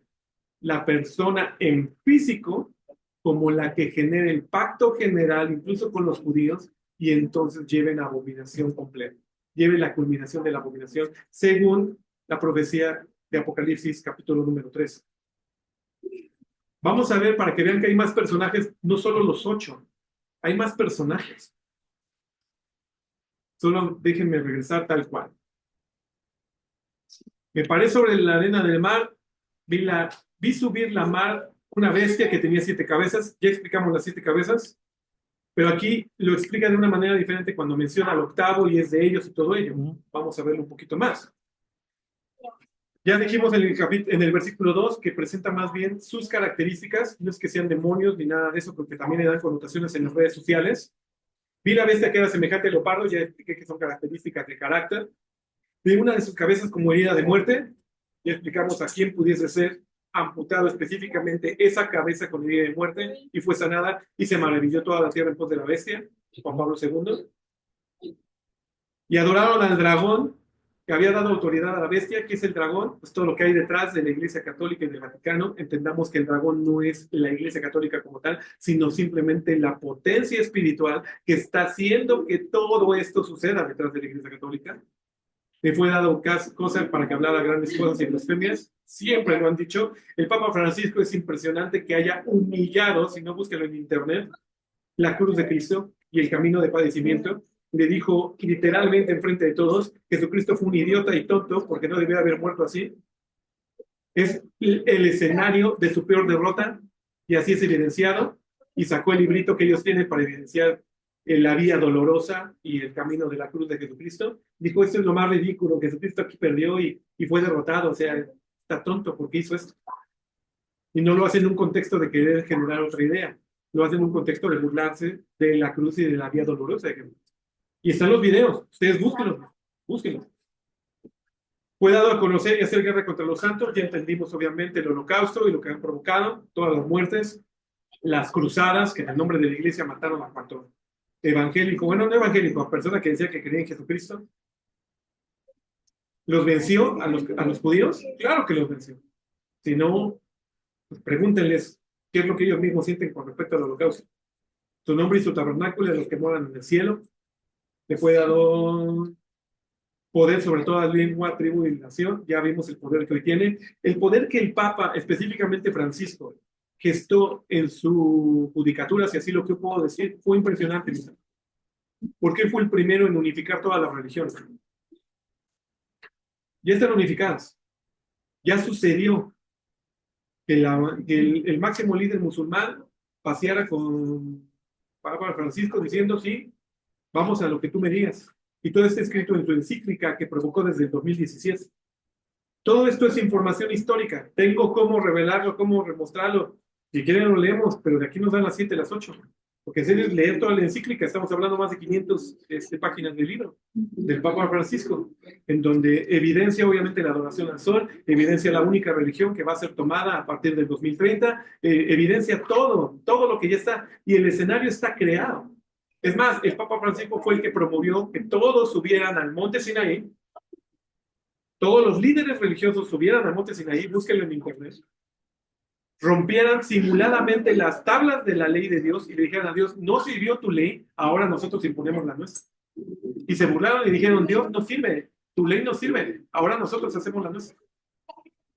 la persona en físico como la que genere el pacto general, incluso con los judíos, y entonces lleven a abominación completa, lleve la culminación de la abominación, según la profecía de Apocalipsis, capítulo número 3. Vamos a ver para que vean que hay más personajes, no solo los 8, hay más personajes. Solo déjenme regresar tal cual. Me paré sobre la arena del mar, vi subir la mar una bestia que tenía 7 cabezas. Ya explicamos las 7 cabezas, pero aquí lo explica de una manera diferente cuando menciona al octavo y es de ellos y todo ello. Vamos a verlo un poquito más. Ya dijimos en el versículo 2 que presenta más bien sus características, no es que sean demonios ni nada de eso, porque también le dan connotaciones en las redes sociales. Vi la bestia que era semejante al leopardo, ya expliqué que son características de carácter. Vi una de sus cabezas como herida de muerte, ya explicamos a quién pudiese ser amputado específicamente esa cabeza con herida de muerte, y fue sanada, y se maravilló toda la tierra en pos de la bestia, Juan Pablo II. Y adoraron al dragón, que había dado autoridad a la bestia. ¿Qué es el dragón? Pues todo lo que hay detrás de la Iglesia Católica y del Vaticano. Entendamos que el dragón no es la Iglesia Católica como tal, sino simplemente la potencia espiritual que está haciendo que todo esto suceda detrás de la Iglesia Católica. Le fue dado cosa para que hablara grandes cosas y blasfemias. Siempre lo han dicho. El Papa Francisco es impresionante que haya humillado, si no búsquenlo en internet, la cruz de Cristo y el camino de padecimiento. Le dijo literalmente enfrente de todos, Jesucristo fue un idiota y tonto porque no debía haber muerto así. Es el escenario de su peor derrota, y así es evidenciado, y sacó el librito que ellos tienen para evidenciar la vía dolorosa y el camino de la cruz de Jesucristo. Dijo, esto es lo más ridículo, Jesucristo aquí perdió y fue derrotado, o sea, está tonto porque hizo esto. Y no lo hace en un contexto de querer generar otra idea, lo hace en un contexto de burlarse de la cruz y de la vía dolorosa de Jesucristo. Y están los videos, ustedes búsquenlos. Fue dado a conocer y hacer guerra contra los santos. Ya entendimos obviamente el holocausto y lo que han provocado, todas las muertes, las cruzadas, que en el nombre de la iglesia mataron a cuanto evangélico, bueno, no evangélico, a persona que decía que creía en Jesucristo. ¿Los venció a los judíos? Claro que los venció. Si no, pues pregúntenles qué es lo que ellos mismos sienten con respecto al holocausto. Su nombre y su tabernáculo, a los que moran en el cielo. Le fue dado poder sobre toda lengua, tribu y nación. Ya vimos el poder que hoy tiene. El poder que el Papa, específicamente Francisco, gestó en su judicatura, si así lo que puedo decir, fue impresionante. Porque él fue el primero en unificar todas las religiones. Ya están unificadas. Ya sucedió que el máximo líder musulmán paseara con Papa Francisco diciendo, sí, vamos a lo que tú me digas. Y todo está escrito en su encíclica que provocó desde el 2017. Todo esto es información histórica. Tengo cómo revelarlo, cómo demostrarlo. Si quieren lo leemos, pero de aquí nos dan las 7, las 8. Porque en serio es leer toda la encíclica. Estamos hablando más de 500 páginas del libro del Papa Francisco, en donde evidencia obviamente la adoración al sol, evidencia la única religión que va a ser tomada a partir del 2030, evidencia todo lo que ya está. Y el escenario está creado. Es más, el Papa Francisco fue el que promovió que todos subieran al monte Sinaí, todos los líderes religiosos subieran al monte Sinaí, búsquenlo en internet, rompieran simuladamente las tablas de la ley de Dios y le dijeran a Dios, no sirvió tu ley, ahora nosotros imponemos la nuestra. Y se burlaron y dijeron, Dios no sirve, tu ley no sirve, ahora nosotros hacemos la nuestra.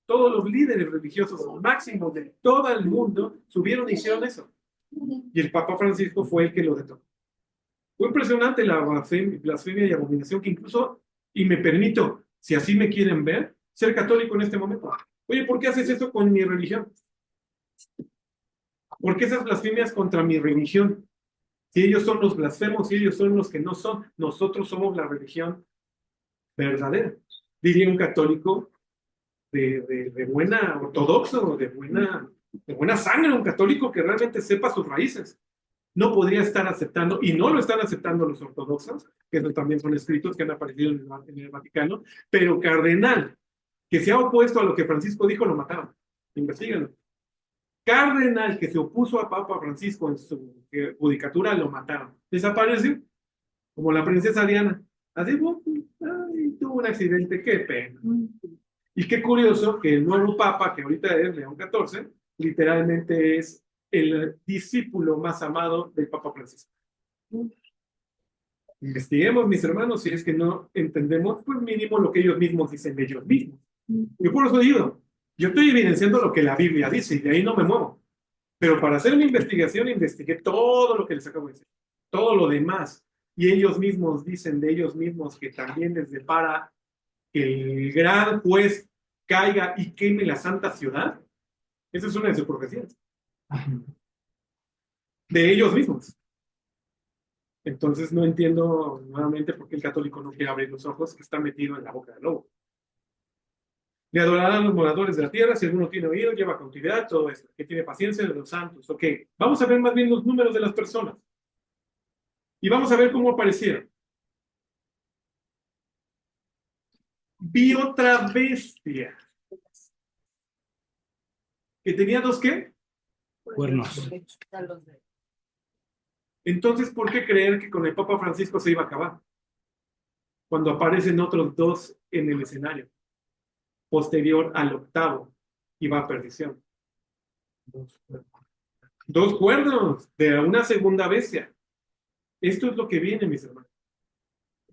Todos los líderes religiosos máximos de todo el mundo subieron y hicieron eso. Y el Papa Francisco fue el que lo detonó. Fue impresionante la blasfemia y abominación que incluso, y me permito, si así me quieren ver, ser católico en este momento. Oye, ¿por qué haces eso con mi religión? ¿Por qué esas blasfemias contra mi religión? Si ellos son los blasfemos, si ellos son los que no son, nosotros somos la religión verdadera. Diría un católico de buena ortodoxo, de buena sangre, un católico que realmente sepa sus raíces. No podría estar aceptando, y no lo están aceptando los ortodoxos, que esos también son escritos que han aparecido en el Vaticano, pero cardenal, que se ha opuesto a lo que Francisco dijo, lo mataron. Investíganlo. Cardenal que se opuso a Papa Francisco en su judicatura, lo mataron. Desapareció, como la princesa Diana. Así, ay, tuvo un accidente, qué pena. Y qué curioso que el nuevo Papa, que ahorita es León XIV, literalmente es el discípulo más amado del Papa Francisco. Investiguemos, mis hermanos, si es que no entendemos, pues mínimo lo que ellos mismos dicen de ellos mismos. Yo por eso digo, yo estoy evidenciando lo que la Biblia dice y de ahí no me muevo. Pero para hacer una investigación, investigué todo lo que les acabo de decir, todo lo demás. Y ellos mismos dicen de ellos mismos que también les depara que el gran juez caiga y queme la santa ciudad. Esa es una de sus profecías. De ellos mismos. Entonces no entiendo nuevamente por qué el católico no quiere abrir los ojos, que está metido en la boca del lobo. Le adorarán los moradores de la tierra, si alguno tiene oído, lleva cautividad, todo esto, que tiene paciencia de los santos. Ok, vamos a ver más bien los números de las personas. Y vamos a ver cómo aparecieron. Vi otra bestia. ¿Que tenía dos qué? Cuernos. Entonces, ¿por qué creer que con el Papa Francisco se iba a acabar? Cuando aparecen otros dos en el escenario, posterior al octavo, y va a perdición. Dos cuernos de una segunda bestia. Esto es lo que viene, mis hermanos.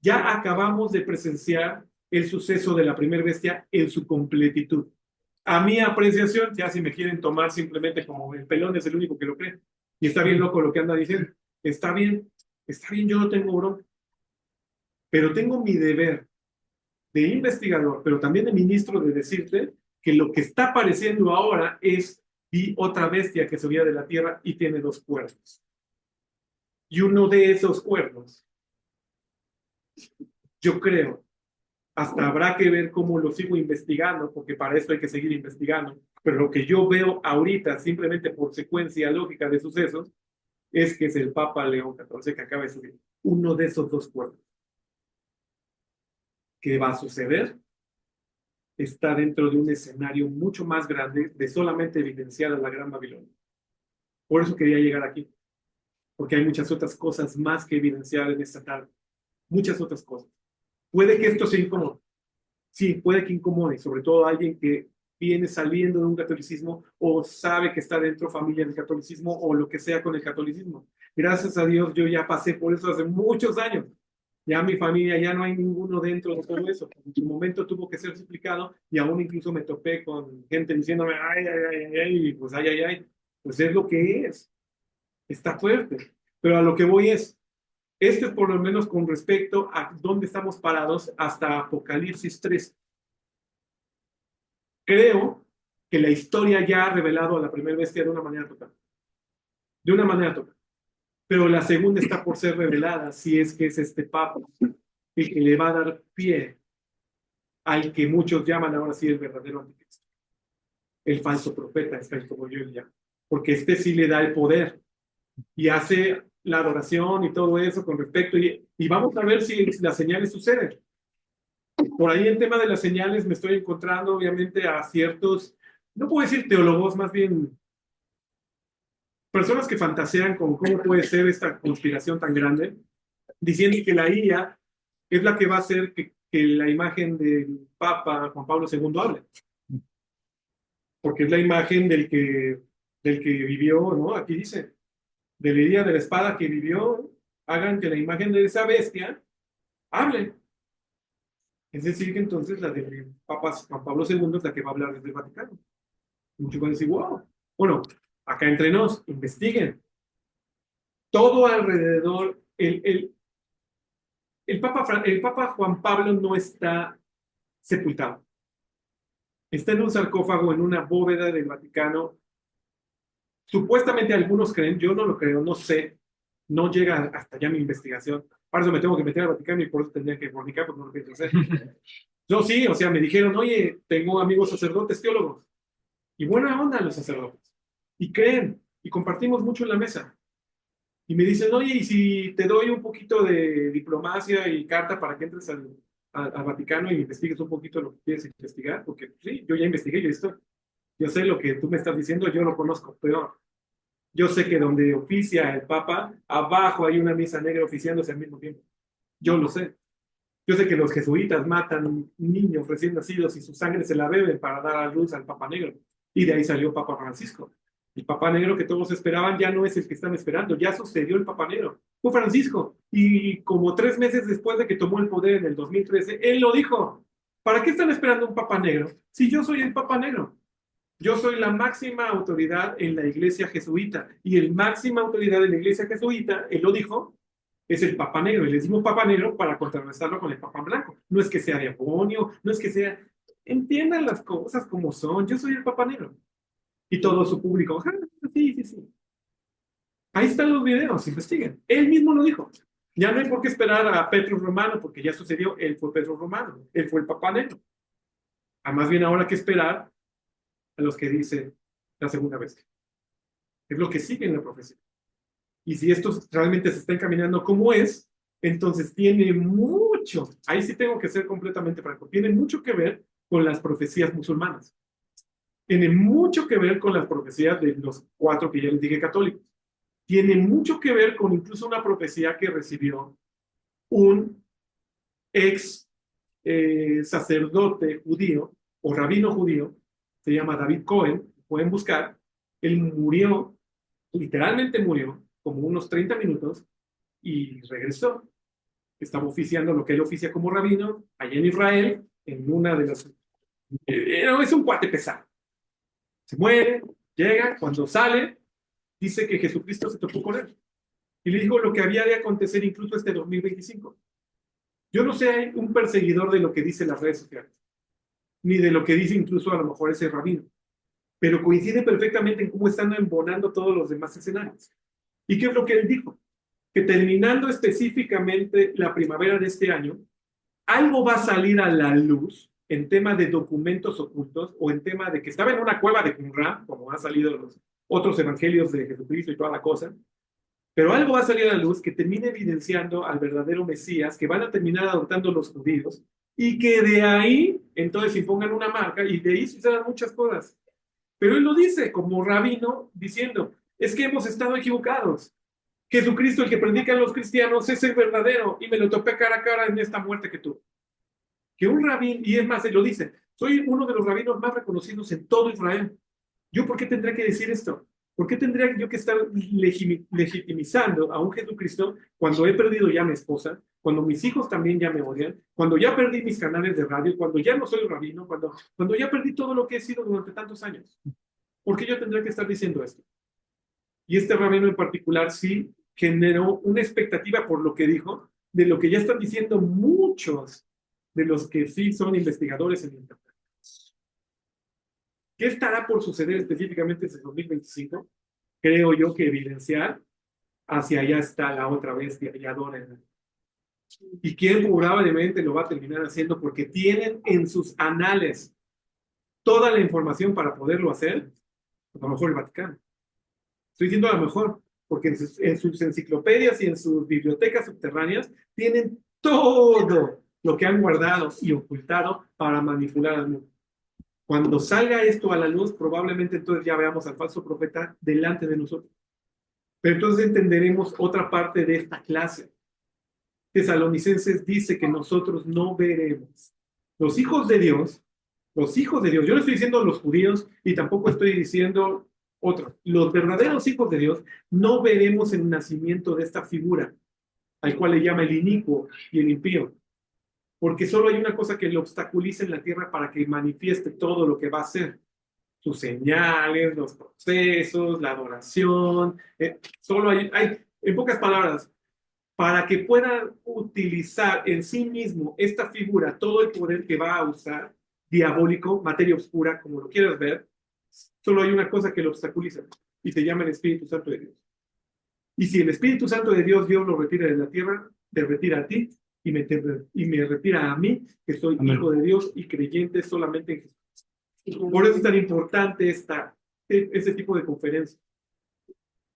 Ya acabamos de presenciar el suceso de la primera bestia en su completitud. A mi apreciación, ya si me quieren tomar simplemente como el pelón es el único que lo cree, y está bien loco lo que anda diciendo, está bien, yo no tengo bronca, pero tengo mi deber de investigador, pero también de ministro de decirte que lo que está apareciendo ahora es vi otra bestia que subía de la tierra y tiene dos cuernos. Y uno de esos cuernos, yo creo, hasta habrá que ver cómo lo sigo investigando, porque para esto hay que seguir investigando, pero lo que yo veo ahorita, simplemente por secuencia lógica de sucesos, es que es el Papa León XIV que acaba de subir. Uno de esos dos cuernos. ¿Qué va a suceder? Está dentro de un escenario mucho más grande de solamente evidenciar a la Gran Babilonia. Por eso quería llegar aquí, porque hay muchas otras cosas más que evidenciar en esta tarde. Muchas otras cosas. Puede que esto sea incómodo. Sí, puede que incomode, sobre todo a alguien que viene saliendo de un catolicismo o sabe que está dentro familia del catolicismo o lo que sea con el catolicismo. Gracias a Dios yo ya pasé por eso hace muchos años. Ya mi familia, ya no hay ninguno dentro de todo eso. En su momento tuvo que ser explicado y aún incluso me topé con gente diciéndome, ay, ay, ay, ay, y pues ay, ay, ay. Pues es lo que es. Está fuerte. Pero a lo que voy es, esto es por lo menos con respecto a dónde estamos parados hasta Apocalipsis 3. Creo que la historia ya ha revelado a la primera bestia de una manera total. De una manera total. Pero la segunda está por ser revelada, si es que es este Papa el que le va a dar pie al que muchos llaman ahora sí el verdadero anticristo. El falso profeta, es como yo le llamo. Porque este sí le da el poder y hace la adoración y todo eso con respecto. Y vamos a ver si las señales suceden. Por ahí el tema de las señales me estoy encontrando obviamente a ciertos, no puedo decir teólogos, más bien personas que fantasean con cómo puede ser esta conspiración tan grande, diciendo que la IA es la que va a hacer que la imagen del Papa Juan Pablo II hable. Porque es la imagen del que vivió, ¿no? Aquí dice, de la herida de la espada que vivió, hagan que la imagen de esa bestia hable. Es decir, que entonces la del Papa Juan Pablo II es la que va a hablar desde el Vaticano. Muchos van a decir, wow. Bueno, acá entre nos, investiguen. Todo alrededor, el Papa Juan Pablo no está sepultado. Está en un sarcófago en una bóveda del Vaticano. Supuestamente algunos creen, yo no lo creo, no sé, no llega hasta allá mi investigación. Para eso me tengo que meter al Vaticano y por eso tendría que fornicar, porque no lo pienso hacer. Yo sí, o sea, me dijeron, oye, tengo amigos sacerdotes, teólogos, y buena onda los sacerdotes, y creen, y compartimos mucho en la mesa. Y me dicen, oye, ¿y si te doy un poquito de diplomacia y carta para que entres al Vaticano y investigues un poquito lo que quieres investigar? Porque sí, yo ya investigué, yo sé lo que tú me estás diciendo, yo lo conozco, pero yo sé que donde oficia el Papa, abajo hay una misa negra oficiándose al mismo tiempo. Yo lo sé. Yo sé que los jesuitas matan niños recién nacidos y su sangre se la beben para dar a luz al Papa Negro. Y de ahí salió Papa Francisco. El Papa Negro que todos esperaban ya no es el que están esperando, ya sucedió el Papa Negro. Fue Francisco. Y como 3 meses después de que tomó el poder en el 2013, él lo dijo. ¿Para qué están esperando un Papa Negro si yo soy el Papa Negro? Yo soy la máxima autoridad en la iglesia jesuita. Y el máxima autoridad en la iglesia jesuita, él lo dijo, es el Papa Negro. Y le decimos Papa Negro para contrarrestarlo con el Papa Blanco. No es que sea demonio, no es que sea... Entiendan las cosas como son. Yo soy el Papa Negro. Y todo su público, "Ah, sí, sí, sí". Ahí están los videos, investiguen. Él mismo lo dijo. Ya no hay por qué esperar a Petro Romano, porque ya sucedió, él fue Petro Romano, él fue el Papa Negro. A más bien ahora que esperar a los que dicen la segunda vez. Es lo que sigue en la profecía. Y si esto realmente se está encaminando como es, entonces tiene mucho, ahí sí tengo que ser completamente franco, tiene mucho que ver con las profecías musulmanas. Tiene mucho que ver con las profecías de los 4 que ya les dije católicos. Tiene mucho que ver con incluso una profecía que recibió un ex sacerdote judío o rabino judío, se llama David Cohen, pueden buscar. Él murió, literalmente murió, como unos 30 minutos y regresó. Estaba oficiando lo que él oficia como rabino allá en Israel, en una de las... es un cuate pesado. Se muere, llega, cuando sale, dice que Jesucristo se topó con él. Y le dijo lo que había de acontecer incluso este 2025. Yo no soy un perseguidor de lo que dicen las redes sociales, ni de lo que dice incluso a lo mejor ese rabino, pero coincide perfectamente en cómo están embonando todos los demás escenarios. ¿Y qué es lo que él dijo? Que terminando específicamente la primavera de este año, algo va a salir a la luz en tema de documentos ocultos o en tema de que estaba en una cueva de Qumran, como han salido los otros evangelios de Jesucristo y toda la cosa, pero algo va a salir a la luz que termine evidenciando al verdadero Mesías, que van a terminar adoptando los judíos, y que de ahí entonces impongan una marca, y de ahí sucedan muchas cosas. Pero él lo dice como rabino, diciendo, es que hemos estado equivocados. Jesucristo, el que predican los cristianos, es el verdadero, y me lo topé cara a cara en esta muerte que tuvo. Que un rabino, y es más, él lo dice, soy uno de los rabinos más reconocidos en todo Israel. ¿Yo por qué tendré que decir esto? ¿Por qué tendría yo que estar legitimizando a un Jesucristo cuando he perdido ya a mi esposa, cuando mis hijos también ya me odian, cuando ya perdí mis canales de radio, cuando ya no soy rabino, cuando ya perdí todo lo que he sido durante tantos años? ¿Por qué yo tendría que estar diciendo esto? Y este rabino en particular sí generó una expectativa por lo que dijo, de lo que ya están diciendo muchos de los que sí son investigadores en Internet. ¿Qué estará por suceder específicamente en el 2025? Creo yo que evidenciar hacia allá está la otra bestia, y adoren. ¿Y quién probablemente lo va a terminar haciendo? Porque tienen en sus anales toda la información para poderlo hacer, a lo mejor el Vaticano. Estoy diciendo a lo mejor, porque en sus enciclopedias y en sus bibliotecas subterráneas tienen todo lo que han guardado y ocultado para manipular al mundo. Cuando salga esto a la luz, probablemente entonces ya veamos al falso profeta delante de nosotros. Pero entonces entenderemos otra parte de esta clase. Tesalonicenses dice que nosotros no veremos. Los hijos de Dios, yo no estoy diciendo los judíos y tampoco estoy diciendo otros. Los verdaderos hijos de Dios no veremos el nacimiento de esta figura, al cual le llama el inicuo y el impío. Porque solo hay una cosa que le obstaculiza en la tierra para que manifieste todo lo que va a hacer. Sus señales, los procesos, la adoración. Solo hay, en pocas palabras, para que pueda utilizar en sí mismo esta figura, todo el poder que va a usar, diabólico, materia oscura, como lo quieras ver, solo hay una cosa que lo obstaculiza y se llama el Espíritu Santo de Dios. Y si el Espíritu Santo de Dios lo retira de la tierra, te retira a ti y me retira a mí, que soy Amén. hijo de Dios y creyente solamente en Jesús. Por eso es tan importante este tipo de conferencias.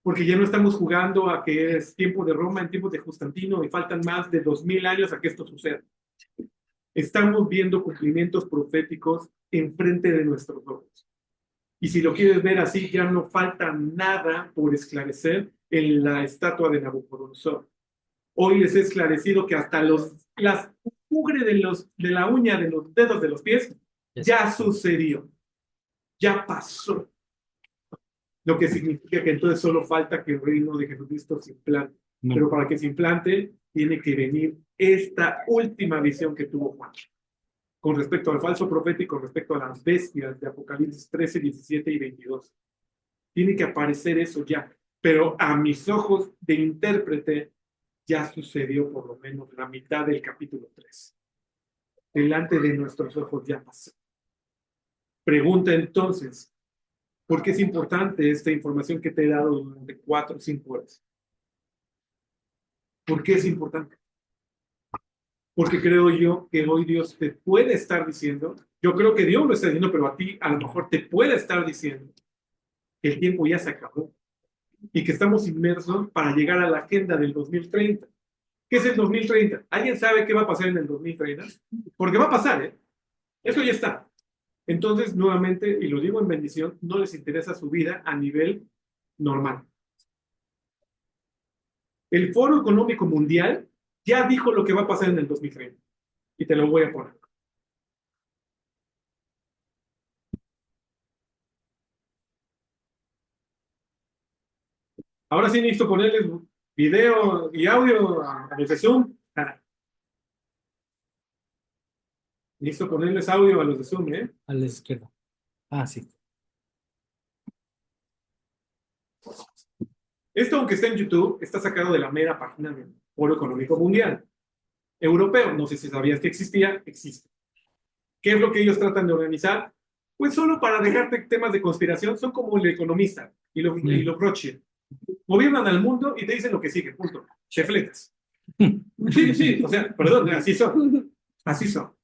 Porque ya no estamos jugando a que es tiempo de Roma en tiempos de Constantino y faltan más de 2000 años a que esto suceda. Estamos viendo cumplimientos proféticos enfrente de nuestros ojos. Y si lo quieres ver así, ya no falta nada por esclarecer en la estatua de Nabucodonosor. Hoy les he esclarecido que hasta las mugre de la uña de los dedos de los pies ya sucedió, ya pasó. Lo que significa que entonces solo falta que el reino de Jesucristo se implante. Amén. Pero para que se implante, tiene que venir esta última visión que tuvo Juan con respecto al falso profeta y con respecto a las bestias de Apocalipsis 13, 17 y 22. Tiene que aparecer eso ya, pero a mis ojos de intérprete ya sucedió por lo menos la mitad del capítulo 3. Delante de nuestros ojos ya pasó. Pregunta entonces, ¿por qué es importante esta información que te he dado durante 4 o 5 horas? ¿Por qué es importante? Porque creo yo que hoy Dios te puede estar diciendo, yo creo que Dios lo está diciendo, pero a ti a lo mejor te puede estar diciendo que el tiempo ya se acabó y que estamos inmersos para llegar a la agenda del 2030. ¿Qué es el 2030? ¿Alguien sabe qué va a pasar en el 2030? Porque va a pasar, ¿eh? Eso ya está. Entonces, nuevamente, y lo digo en bendición, no les interesa su vida a nivel normal. El Foro Económico Mundial ya dijo lo que va a pasar en el 2030. Y te lo voy a poner. Ahora sí necesito ponerles video y audio a los de Zoom. Necesito ponerles audio a los de Zoom, ¿eh? A la izquierda. Ah, sí. Esto, aunque está en YouTube, está sacado de la mera página del Foro Económico Mundial. Europeo, no sé si sabías que existía, existe. ¿Qué es lo que ellos tratan de organizar? Pues solo para dejarte temas de conspiración, son como el Economista y los Rothschild. Gobiernan al mundo y te dicen lo que sigue, punto. Chefletas. Sí, sí, o sea, perdón, así son. Así son.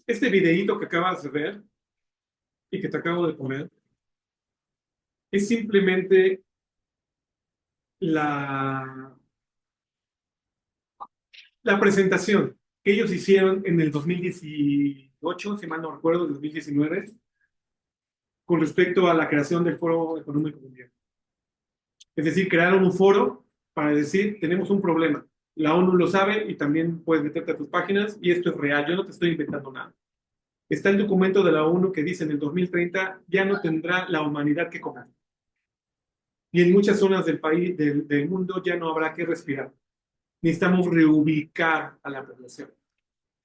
Este videíto que acabas de ver y que te acabo de poner es simplemente la, la presentación que ellos hicieron en el 2018, si mal no recuerdo, 2019, con respecto a la creación del Foro Económico Mundial. Es decir, crearon un foro para decir, tenemos un problema. La ONU lo sabe y también puedes meterte a tus páginas y esto es real. Yo no te estoy inventando nada. Está el documento de la ONU que dice en el 2030 ya no tendrá la humanidad que comer. Y en muchas zonas del país, del mundo, ya no habrá que respirar. Necesitamos reubicar a la población.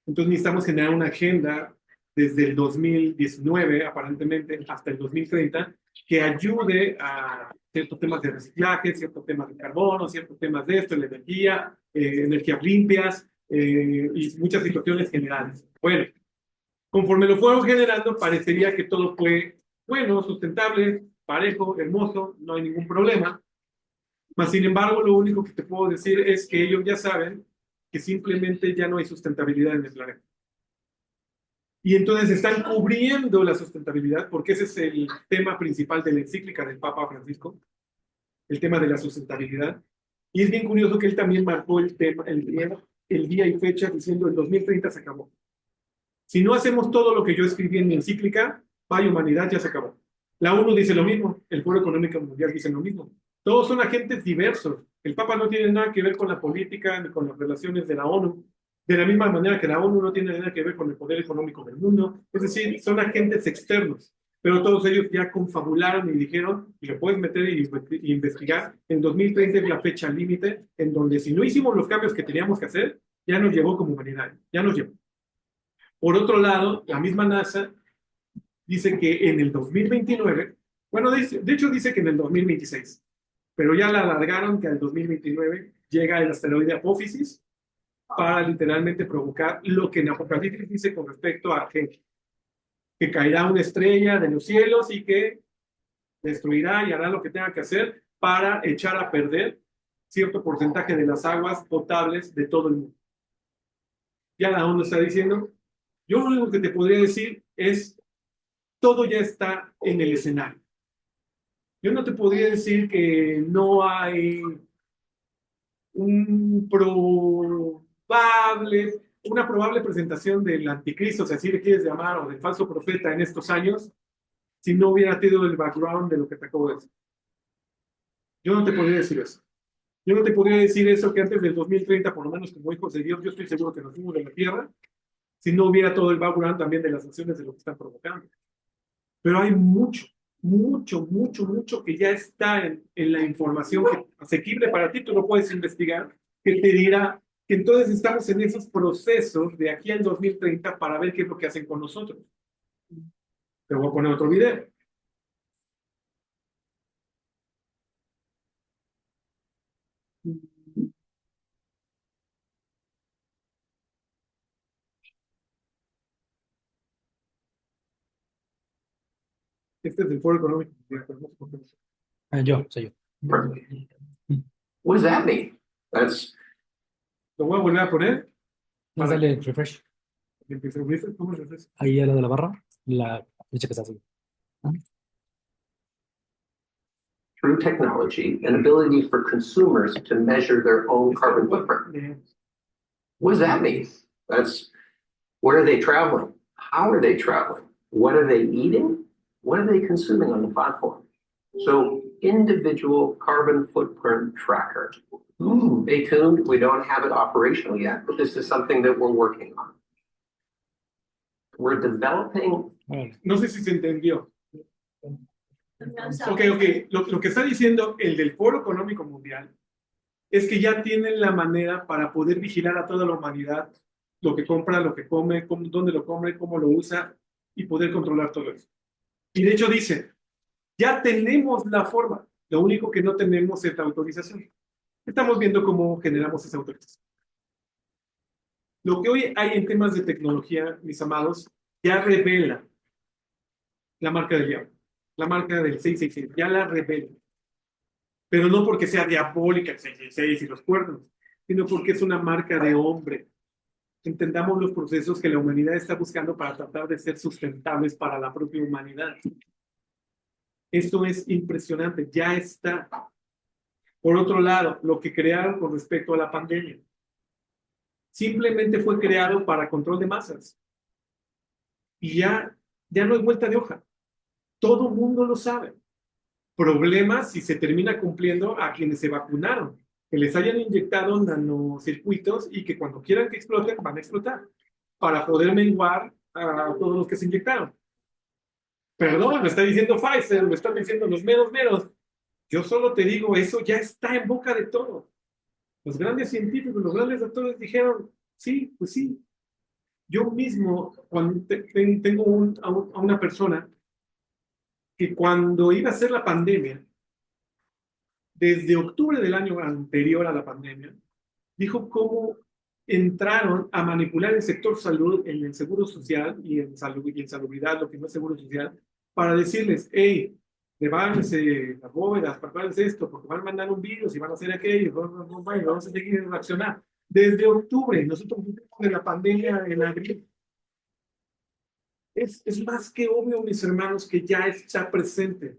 Entonces necesitamos generar una agenda desde el 2019, aparentemente, hasta el 2030, que ayude a ciertos temas de reciclaje, ciertos temas de carbono, ciertos temas de esto, la energía, energías limpias y muchas situaciones generales. Bueno, conforme lo fueron generando, parecería que todo fue bueno, sustentable, parejo, hermoso, no hay ningún problema. Mas, sin embargo, lo único que te puedo decir es que ellos ya saben que simplemente ya no hay sustentabilidad en el planeta. Y entonces están cubriendo la sustentabilidad, porque ese es el tema principal de la encíclica del Papa Francisco, el tema de la sustentabilidad. Y es bien curioso que él también marcó el tema, el día y fecha, diciendo el 2030 se acabó. Si no hacemos todo lo que yo escribí en mi encíclica, vaya humanidad, ya se acabó. La ONU dice lo mismo, el Foro Económico Mundial dice lo mismo. Todos son agentes diversos. El Papa no tiene nada que ver con la política ni con las relaciones de la ONU. De la misma manera que la ONU no tiene nada que ver con el poder económico del mundo. Es decir, son agentes externos. Pero todos ellos ya confabularon y dijeron, y lo puedes meter y investigar, en 2030 es la fecha límite en donde si no hicimos los cambios que teníamos que hacer, ya nos llevó como humanidad, ya nos llevó. Por otro lado, la misma NASA dice que en el 2029, bueno, de hecho dice que en el 2026, pero ya la alargaron que al 2029 llega el asteroide Apófisis para literalmente provocar lo que en Apocalipsis dice con respecto a que caerá una estrella de los cielos y que destruirá y hará lo que tenga que hacer para echar a perder cierto porcentaje de las aguas potables de todo el mundo. Ya la ONU está diciendo, yo lo único que te podría decir es, todo ya está en el escenario. Yo no te podría decir que no hay una probable presentación del anticristo, si así le quieres llamar, o del falso profeta en estos años, si no hubiera tenido el background de lo que te acabo de decir. Yo no te podría decir eso. Yo no te podría decir eso que antes del 2030, por lo menos como hijos de Dios, yo estoy seguro que nos fuimos de la tierra, si no hubiera todo el background también de las acciones de lo que están provocando. Pero hay mucho, mucho, mucho, mucho que ya está en la información asequible para ti, tú lo puedes investigar, que te dirá que entonces estamos en esos procesos de aquí al 2030 para ver qué es lo que hacen con nosotros. Te voy a poner otro video. Este es del Foro Económico Mundial. Soy yo. What does that mean? That's Lo voy a volver a poner. No, dale refresh. ¿Cómo se hace? Ahí a la de la barra, la flecha que está así. through technology and ability for consumers to measure their own carbon footprint. What does that mean? That's where are they traveling? How are they traveling? What are they eating? What are they consuming on the platform? So individual carbon footprint tracker. Stay tuned. We don't have it operational yet, but this is something that we're working on. We're developing. No sé si se entendió. Ok. Lo que está diciendo el del Foro Económico Mundial es que ya tienen la manera para poder vigilar a toda la humanidad lo que compra, lo que come, dónde lo come, cómo lo usa y poder controlar todo eso. Y de hecho dice, ya tenemos la forma, lo único que no tenemos es la autorización. Estamos viendo cómo generamos esa autorización. Lo que hoy hay en temas de tecnología, mis amados, ya revela la marca del diablo, la marca del 666, ya la revela. Pero no porque sea diabólica el 666 y los cuernos, sino porque es una marca de hombre. Entendamos los procesos que la humanidad está buscando para tratar de ser sustentables para la propia humanidad. Esto es impresionante, ya está. Por otro lado, lo que crearon con respecto a la pandemia, simplemente fue creado para control de masas. Y ya no hay vuelta de hoja. Todo el mundo lo sabe. Problemas si se termina cumpliendo a quienes se vacunaron, que les hayan inyectado nanocircuitos y que cuando quieran que exploten, van a explotar, para poder menguar a todos los que se inyectaron. Perdón, me está diciendo Pfizer, me están diciendo los meros meros. Yo solo te digo, eso ya está en boca de todos. Los grandes científicos, los grandes doctores dijeron, sí, pues sí. Yo mismo, cuando tengo a una persona que cuando iba a ser la pandemia, desde octubre del año anterior a la pandemia, dijo cómo entraron a manipular el sector salud en el seguro social y en salud y en salubridad, lo que no es seguro social, para decirles, hey, prepárense las bóvedas, prepárense esto, porque van a mandar un virus y van a hacer aquello, vamos a seguir reaccionar. Desde octubre, nosotros de la pandemia en abril. Es más que obvio, mis hermanos, que ya está presente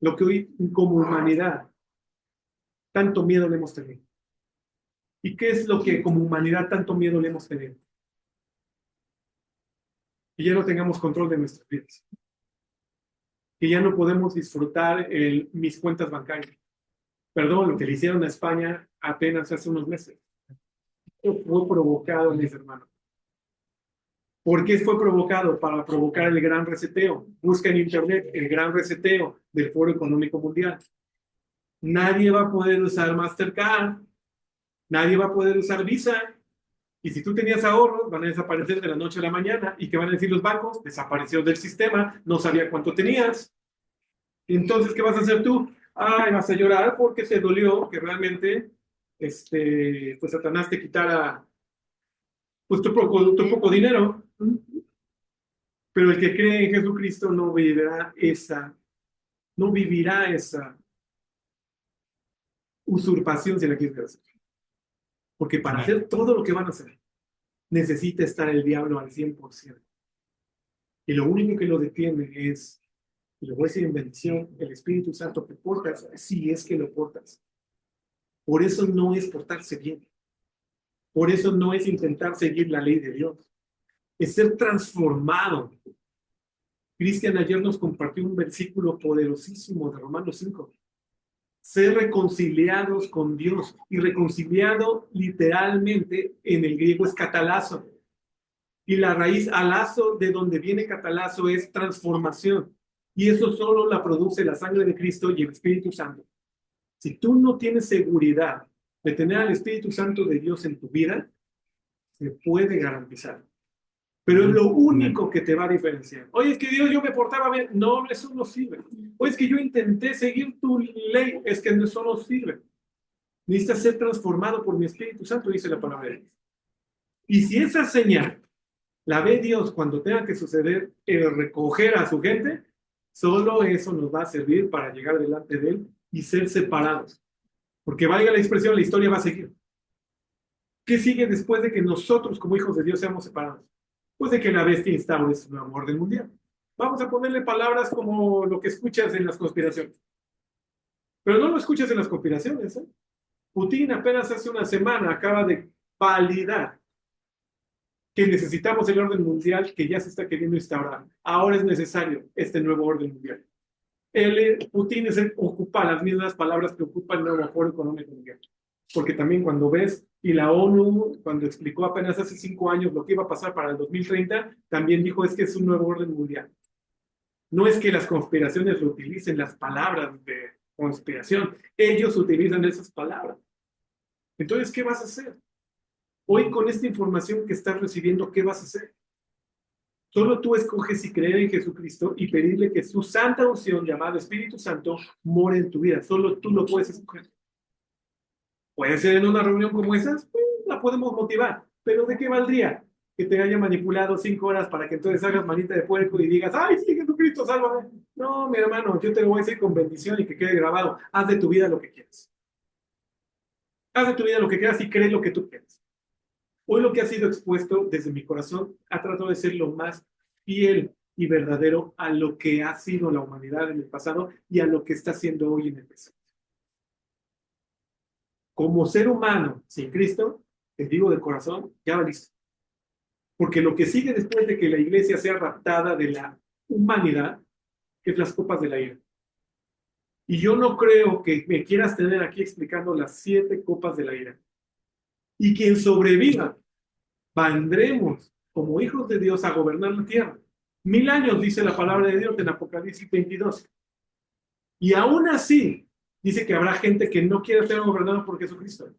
lo que hoy como humanidad tanto miedo le hemos tenido. ¿Y qué es lo que como humanidad tanto miedo le hemos tenido? Que ya no tengamos control de nuestras vidas. Que ya no podemos disfrutar mis cuentas bancarias. Perdón, lo que le hicieron a España apenas hace unos meses. Fue provocado, mis hermanos. ¿Por qué fue provocado? Para provocar el gran reseteo. Busca en internet el gran reseteo del Foro Económico Mundial. Nadie va a poder usar Mastercard, nadie va a poder usar Visa, y si tú tenías ahorros, van a desaparecer de la noche a la mañana. ¿Y qué van a decir los bancos? Desapareció del sistema, no sabía cuánto tenías. Entonces, ¿qué vas a hacer tú? Ay, vas a llorar porque te dolió que realmente pues Satanás te quitara pues tu poco dinero. Pero el que cree en Jesucristo no vivirá esa usurpación, si la quieres hacer. Porque para hacer todo lo que van a hacer, necesita estar el diablo al 100%. Y lo único que lo detiene es, y lo voy a decir en bendición, el Espíritu Santo que portas, si es que lo portas. Por eso no es portarse bien. Por eso no es intentar seguir la ley de Dios. Es ser transformado. Cristian ayer nos compartió un versículo poderosísimo de Romanos 5. Ser reconciliados con Dios. Y reconciliado literalmente en el griego es catalazo. Y la raíz alazo, de donde viene catalazo, es transformación. Y eso solo la produce la sangre de Cristo y el Espíritu Santo. Si tú no tienes seguridad de tener al Espíritu Santo de Dios en tu vida, se puede garantizar. Pero es lo único que te va a diferenciar. Oye, es que Dios, yo me portaba bien. No, eso no sirve. Oye, es que yo intenté seguir tu ley. Es que eso no sirve. Necesitas ser transformado por mi Espíritu Santo, dice la palabra de Dios. Y si esa señal la ve Dios cuando tenga que suceder el recoger a su gente, solo eso nos va a servir para llegar delante de Él y ser separados. Porque valga la expresión, la historia va a seguir. ¿Qué sigue después de que nosotros como hijos de Dios seamos separados? Pues de que la bestia instaure su nuevo orden mundial. Vamos a ponerle palabras como lo que escuchas en las conspiraciones. Pero no lo escuchas en las conspiraciones, ¿eh? Putin apenas hace una semana acaba de validar que necesitamos el orden mundial que ya se está queriendo instaurar. Ahora es necesario este nuevo orden mundial. Putin ocupa las mismas palabras que ocupa el nuevo Foro Económico Mundial. Porque también cuando ves, y la ONU, cuando explicó apenas hace 5 años lo que iba a pasar para el 2030, también dijo es que es un nuevo orden mundial. No es que las conspiraciones lo utilicen las palabras de conspiración, ellos utilizan esas palabras. Entonces, ¿qué vas a hacer? Hoy con esta información que estás recibiendo, ¿qué vas a hacer? Solo tú escoges si creer en Jesucristo y pedirle que su santa unción llamada Espíritu Santo more en tu vida. Solo tú lo puedes escoger. Puede ser en una reunión como esas, pues, la podemos motivar. Pero ¿de qué valdría que te haya manipulado 5 horas para que entonces hagas manita de puerco y digas, ay, sí, Jesucristo, sálvame? No, mi hermano, yo te lo voy a decir con bendición y que quede grabado. Haz de tu vida lo que quieras. Haz de tu vida lo que quieras y cree lo que tú quieras. Hoy lo que ha sido expuesto desde mi corazón ha tratado de ser lo más fiel y verdadero a lo que ha sido la humanidad en el pasado y a lo que está siendo hoy en el presente. Como ser humano sin Cristo, te digo de corazón, ya va listo. Porque lo que sigue después de que la iglesia sea raptada de la humanidad es las copas de la ira. Y yo no creo que me quieras tener aquí explicando las 7 copas de la ira. Y quien sobreviva, vendremos como hijos de Dios a gobernar la tierra. 1000 años, dice la palabra de Dios en Apocalipsis 22. Y aún así, dice que habrá gente que no quiere ser gobernada por Jesucristo.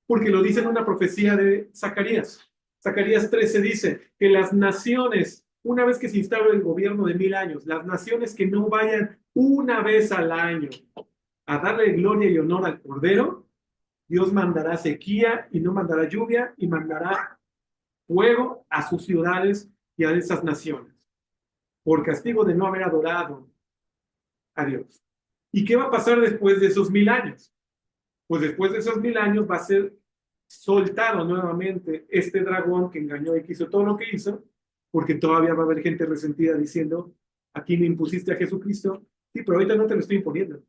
Porque lo dice en una profecía de Zacarías. Zacarías 13 dice que las naciones, una vez que se instaure el gobierno de 1000 años, las naciones que no vayan una vez al año a darle gloria y honor al Cordero, Dios mandará sequía y no mandará lluvia y mandará fuego a sus ciudades y a esas naciones, por castigo de no haber adorado a Dios. ¿Y qué va a pasar después de esos 1000 años? Pues después de esos 1000 años va a ser soltado nuevamente este dragón que engañó y que hizo todo lo que hizo, porque todavía va a haber gente resentida diciendo, aquí me impusiste a Jesucristo, sí, pero ahorita no te lo estoy imponiendo.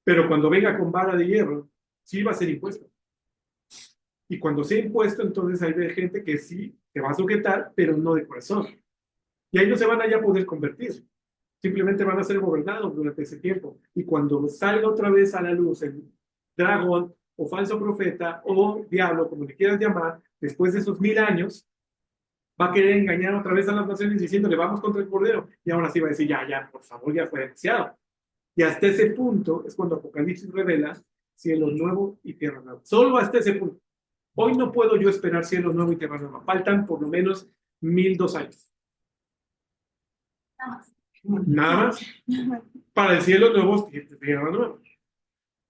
Pero cuando venga con vara de hierro, sí va a ser impuesto. Y cuando sea impuesto, entonces hay gente que sí se va a sujetar, pero no de corazón. Y ahí no se van a ya poder convertir. Simplemente van a ser gobernados durante ese tiempo. Y cuando salga otra vez a la luz el dragón o falso profeta o diablo, como le quieras llamar, después de esos 1000 años, va a querer engañar otra vez a las naciones diciéndole vamos contra el Cordero. Y ahora sí va a decir, ya, por favor, ya fue demasiado. Y hasta ese punto es cuando Apocalipsis revela cielo nuevo y tierra nueva. Solo hasta ese punto. Hoy no puedo yo esperar cielo nuevo y tierra nueva. Faltan por lo menos 1002 años. Nada más. Para el cielo nuevo y tierra nueva.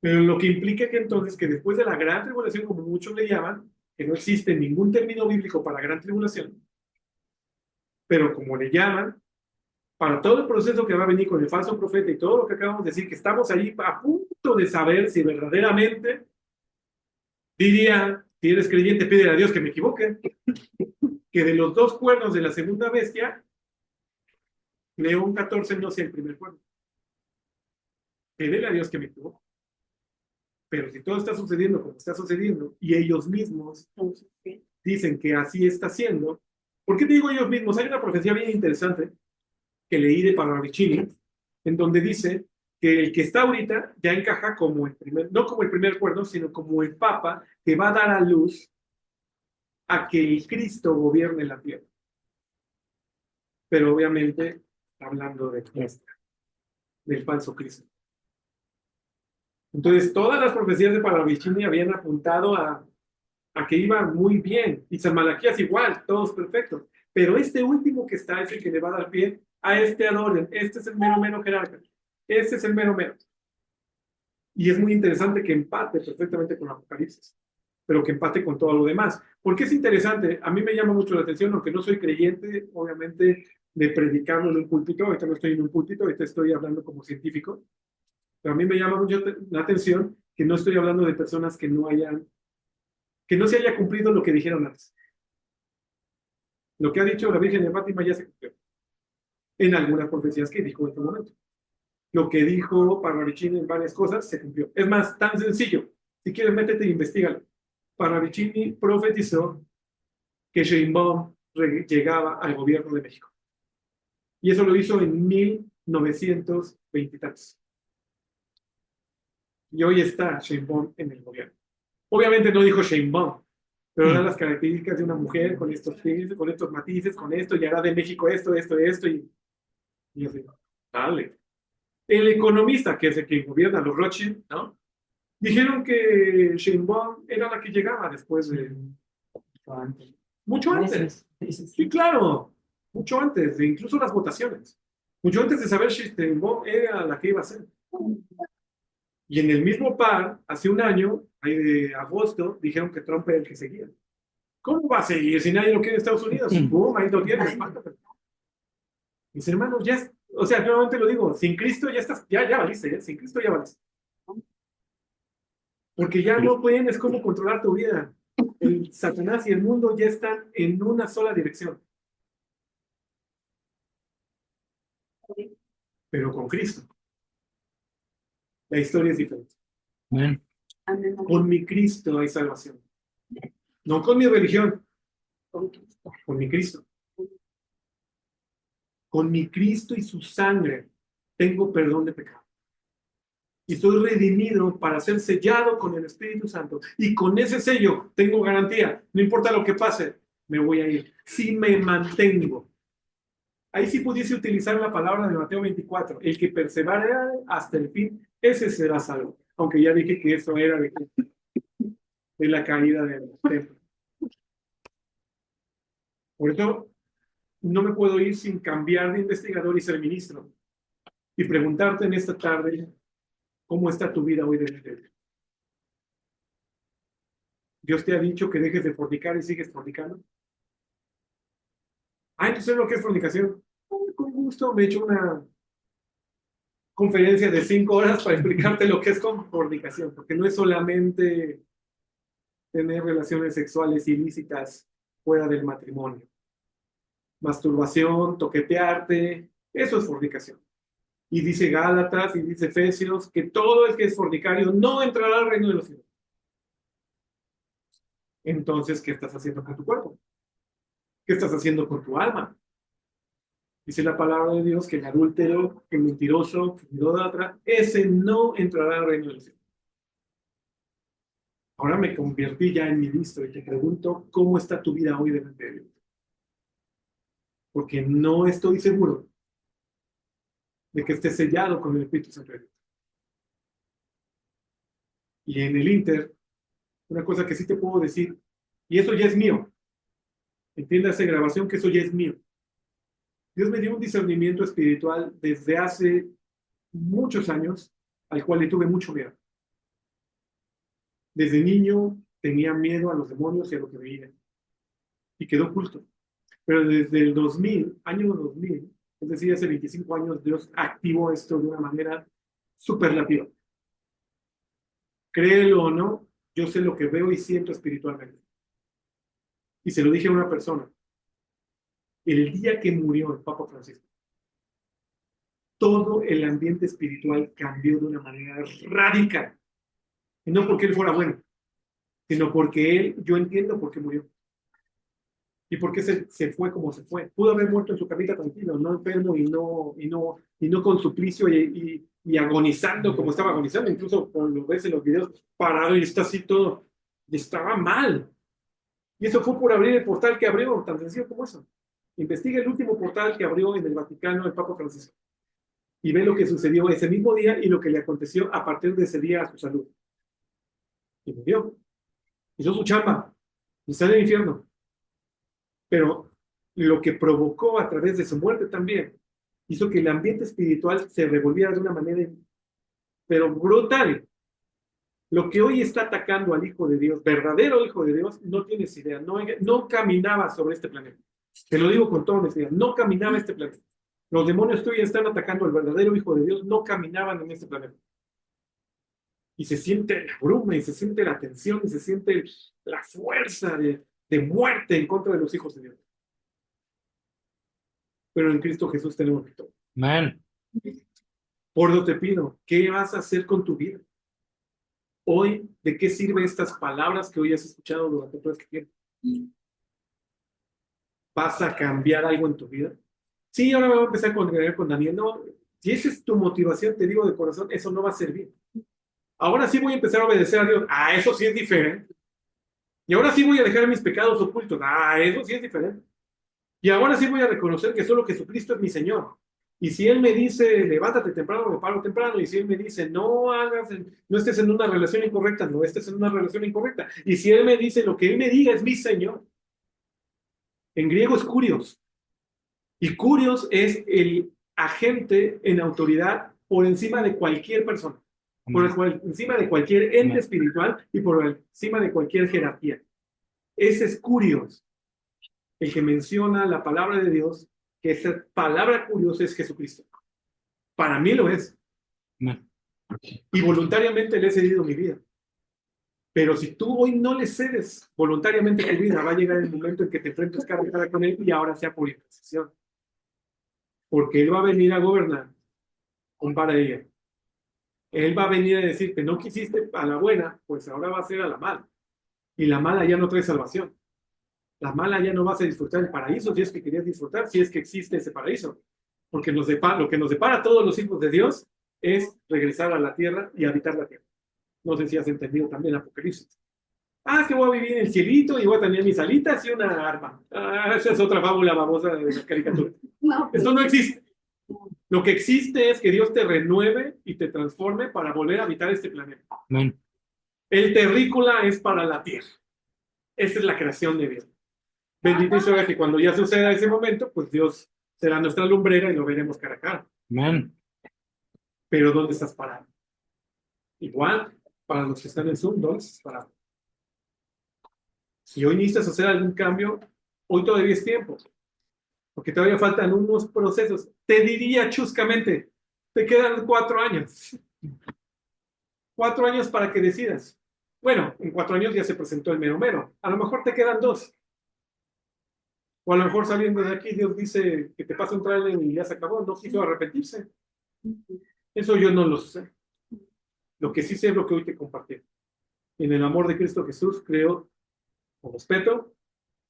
Pero lo que implica que entonces que después de la gran tribulación, como muchos le llaman, que no existe ningún término bíblico para gran tribulación, pero como le llaman, para todo el proceso que va a venir con el falso profeta y todo lo que acabamos de decir, que estamos ahí a punto de saber si verdaderamente, diría, si eres creyente, pídele a Dios que me equivoque, que de los 2 cuernos de la segunda bestia, León 14 no sea el primer cuerno. Pídele a Dios que me equivoque. Pero si todo está sucediendo como está sucediendo, y ellos mismos dicen que así está siendo, ¿por qué te digo ellos mismos? Hay una profecía bien interesante que leí de Parravicini, en donde dice que el que está ahorita ya encaja como el primer, no como el primer cuerno, sino como el Papa que va a dar a luz a que el Cristo gobierne la tierra. Pero obviamente hablando de Cristo, del falso Cristo. Entonces, todas las profecías de Parravicini habían apuntado a que iba muy bien. Y San Malaquías igual, todos perfectos. Pero este último que está es el que le va a dar pie a este adoren. Este es el mero jerarca. Este es el mero. Y es muy interesante que empate perfectamente con Apocalipsis, pero que empate con todo lo demás. ¿Por qué es interesante? A mí me llama mucho la atención, aunque no soy creyente, obviamente, de predicarlo en un púlpito. Ahorita no estoy en un púlpito, ahorita estoy hablando como científico. Pero a mí me llama mucho la atención que no estoy hablando de personas que no se haya cumplido lo que dijeron antes. Lo que ha dicho la Virgen de Fátima ya se cumplió. En algunas profecías que dijo en este momento. Lo que dijo Parravicini en varias cosas se cumplió. Es más, tan sencillo. Si quieres, métete e investígalo. Parravicini profetizó que Sheinbaum llegaba al gobierno de México. Y eso lo hizo en 1920 y tantos. Y hoy está Sheinbaum en el gobierno. Obviamente no dijo Sheinbaum, pero eran las características de una mujer con estos fines, con estos matices, con esto, y hará de México esto, y yo digo, dale. El economista, que es el que gobierna los Rothschild, ¿no? Dijeron que Sheinbaum era la que llegaba después de... Mucho antes. Sí, claro. Mucho antes, de incluso las votaciones. Mucho antes de saber si Sheinbaum era la que iba a ser. Y en el mismo par, hace un año, ahí de agosto, dijeron que Trump era el que seguía. ¿Cómo va a seguir si nadie lo quiere en Estados Unidos? ¡Bum! Ahí lo tienes. Mis hermanos, ya, o sea, nuevamente lo digo, sin Cristo ya estás, ya valiste, ¿eh? Sin Cristo ya valiste. Porque ya no tienes cómo controlar tu vida. El Satanás y el mundo ya están en una sola dirección. Pero con Cristo, la historia es diferente. Amén. Con mi Cristo hay salvación. No con mi religión, con mi Cristo. Con mi Cristo y su sangre tengo perdón de pecado. Y soy redimido para ser sellado con el Espíritu Santo. Y con ese sello tengo garantía. No importa lo que pase. me voy a ir. Si me mantengo. Ahí sí pudiese utilizar la palabra de Mateo 24. El que persevera hasta el fin, ese será salvo. Aunque ya dije que eso era de la caída del templo. Por eso no me puedo ir sin cambiar de investigador y ser ministro. Y preguntarte en esta tarde, ¿cómo está tu vida hoy delante de Dios? ¿Dios te ha dicho que dejes de fornicar y sigues fornicando? Entonces ¿sabes lo que es fornicación? Con gusto me he hecho una conferencia de 5 horas para explicarte lo que es fornicación, porque no es solamente tener relaciones sexuales ilícitas fuera del matrimonio. Masturbación, toquetearte, eso es fornicación. Y dice Gálatas y dice Efesios que todo el que es fornicario no entrará al reino de los cielos. Entonces, ¿qué estás haciendo con tu cuerpo? ¿Qué estás haciendo con tu alma? Dice la palabra de Dios que el adúltero, el mentiroso, el idólatra, ese no entrará al reino de los cielos. Ahora me convertí ya en ministro y te pregunto, ¿cómo está tu vida hoy delante de Dios? Porque no estoy seguro de que estés sellado con el Espíritu Santo de Dios. Y en el Inter, una cosa que sí te puedo decir, y eso ya es mío, entiéndase grabación que eso ya es mío. Dios me dio un discernimiento espiritual desde hace muchos años, al cual le tuve mucho miedo. Desde niño tenía miedo a los demonios y a lo que veía. Y quedó oculto. Pero desde el 2000, año 2000, es decir, hace 25 años, Dios activó esto de una manera superlativa. Créelo o no, yo sé lo que veo y siento espiritualmente. Y se lo dije a una persona. El día que murió el Papa Francisco, todo el ambiente espiritual cambió de una manera radical. Y no porque él fuera bueno, sino porque yo entiendo por qué murió. Y por qué se fue como se fue. Pudo haber muerto en su camita tranquilo, no enfermo y no con suplicio y agonizando como estaba agonizando. Incluso cuando lo ves en los videos, parado y está así todo. Y estaba mal. Y eso fue por abrir el portal que abrió, tan sencillo como eso. Investiga el último portal que abrió en el Vaticano el Papa Francisco. Y ve lo que sucedió ese mismo día y lo que le aconteció a partir de ese día a su salud. Y murió. Hizo su chamba. Y está en el infierno. Pero lo que provocó a través de su muerte también hizo que el ambiente espiritual se revolviera de una manera, pero brutal. Lo que hoy está atacando al Hijo de Dios, verdadero Hijo de Dios, no tienes idea, no caminaba sobre este planeta. Te lo digo con toda honestidad, no caminaba este planeta. Los demonios que hoy están atacando al verdadero Hijo de Dios no caminaban en este planeta. Y se siente la bruma, y se siente la tensión, y se siente la fuerza de muerte en contra de los hijos de Dios. Pero en Cristo Jesús tenemos victoria. Amén. Por lo te pido, ¿qué vas a hacer con tu vida? Hoy, ¿de qué sirven estas palabras que hoy has escuchado durante todo este tiempo? ¿Vas a cambiar algo en tu vida? Sí, ahora me voy a empezar a congregar con Daniel. No, si esa es tu motivación, te digo de corazón, eso no va a servir. Ahora sí voy a empezar a obedecer a Dios. Eso sí es diferente. Y ahora sí voy a dejar mis pecados ocultos. Eso sí es diferente. Y ahora sí voy a reconocer que solo Jesucristo es mi Señor. Y si Él me dice, levántate temprano, me paro temprano. Y si Él me dice, no estés en una relación incorrecta, no estés en una relación incorrecta. Y si Él me dice, lo que Él me diga es mi Señor. En griego es kurios. Y kurios es el agente en autoridad por encima de cualquier persona. Por encima de cualquier ente espiritual y por encima de cualquier jerarquía. Ese es kurios. El que menciona la palabra de Dios, que esa palabra curiosa es Jesucristo. Para mí lo es. Y voluntariamente le he cedido mi vida. Pero si tú hoy no le cedes voluntariamente tu vida, va a llegar el momento en que te enfrentes cara a cara con Él y ahora sea por intercesión. Porque Él va a venir a gobernar con vara de hierro. Él va a venir a decirte, no quisiste a la buena, pues ahora va a ser a la mala. Y la mala ya no trae salvación. La mala ya no vas a disfrutar el paraíso si es que querías disfrutar, si es que existe ese paraíso. Porque lo que nos depara a todos los hijos de Dios es regresar a la tierra y habitar la tierra. No sé si has entendido también Apocalipsis. Ah, es que voy a vivir en el cielito y voy a tener mis alitas y una arma. Ah, esa es otra fábula babosa de las caricaturas. No, Esto no existe. Lo que existe es que Dios te renueve y te transforme para volver a habitar este planeta. Amén. El terrícola es para la tierra. Esa es la creación de Dios. Bendito sea que cuando ya suceda ese momento, pues Dios será nuestra lumbrera y lo veremos cara a cara. Amén. Pero ¿dónde estás parado? Igual, para los que están en Zoom, ¿dónde estás parado? Si hoy necesitas hacer algún cambio, hoy todavía es tiempo. Porque todavía faltan unos procesos. Te diría chuscamente, te quedan 4 años. 4 años para que decidas. Bueno, en 4 años ya se presentó el mero mero. A lo mejor te quedan 2. O a lo mejor saliendo de aquí, Dios dice que te pasa un trailer y ya se acabó. No quiso arrepentirse. Eso yo no lo sé. Lo que sí sé es lo que hoy te compartí. En el amor de Cristo Jesús creo con respeto,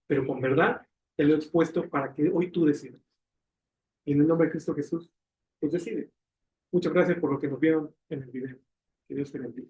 pero con verdad, te lo he expuesto para que hoy tú decidas. Y en el nombre de Cristo Jesús, pues decide. Muchas gracias por lo que nos vieron en el video. Que Dios te bendiga.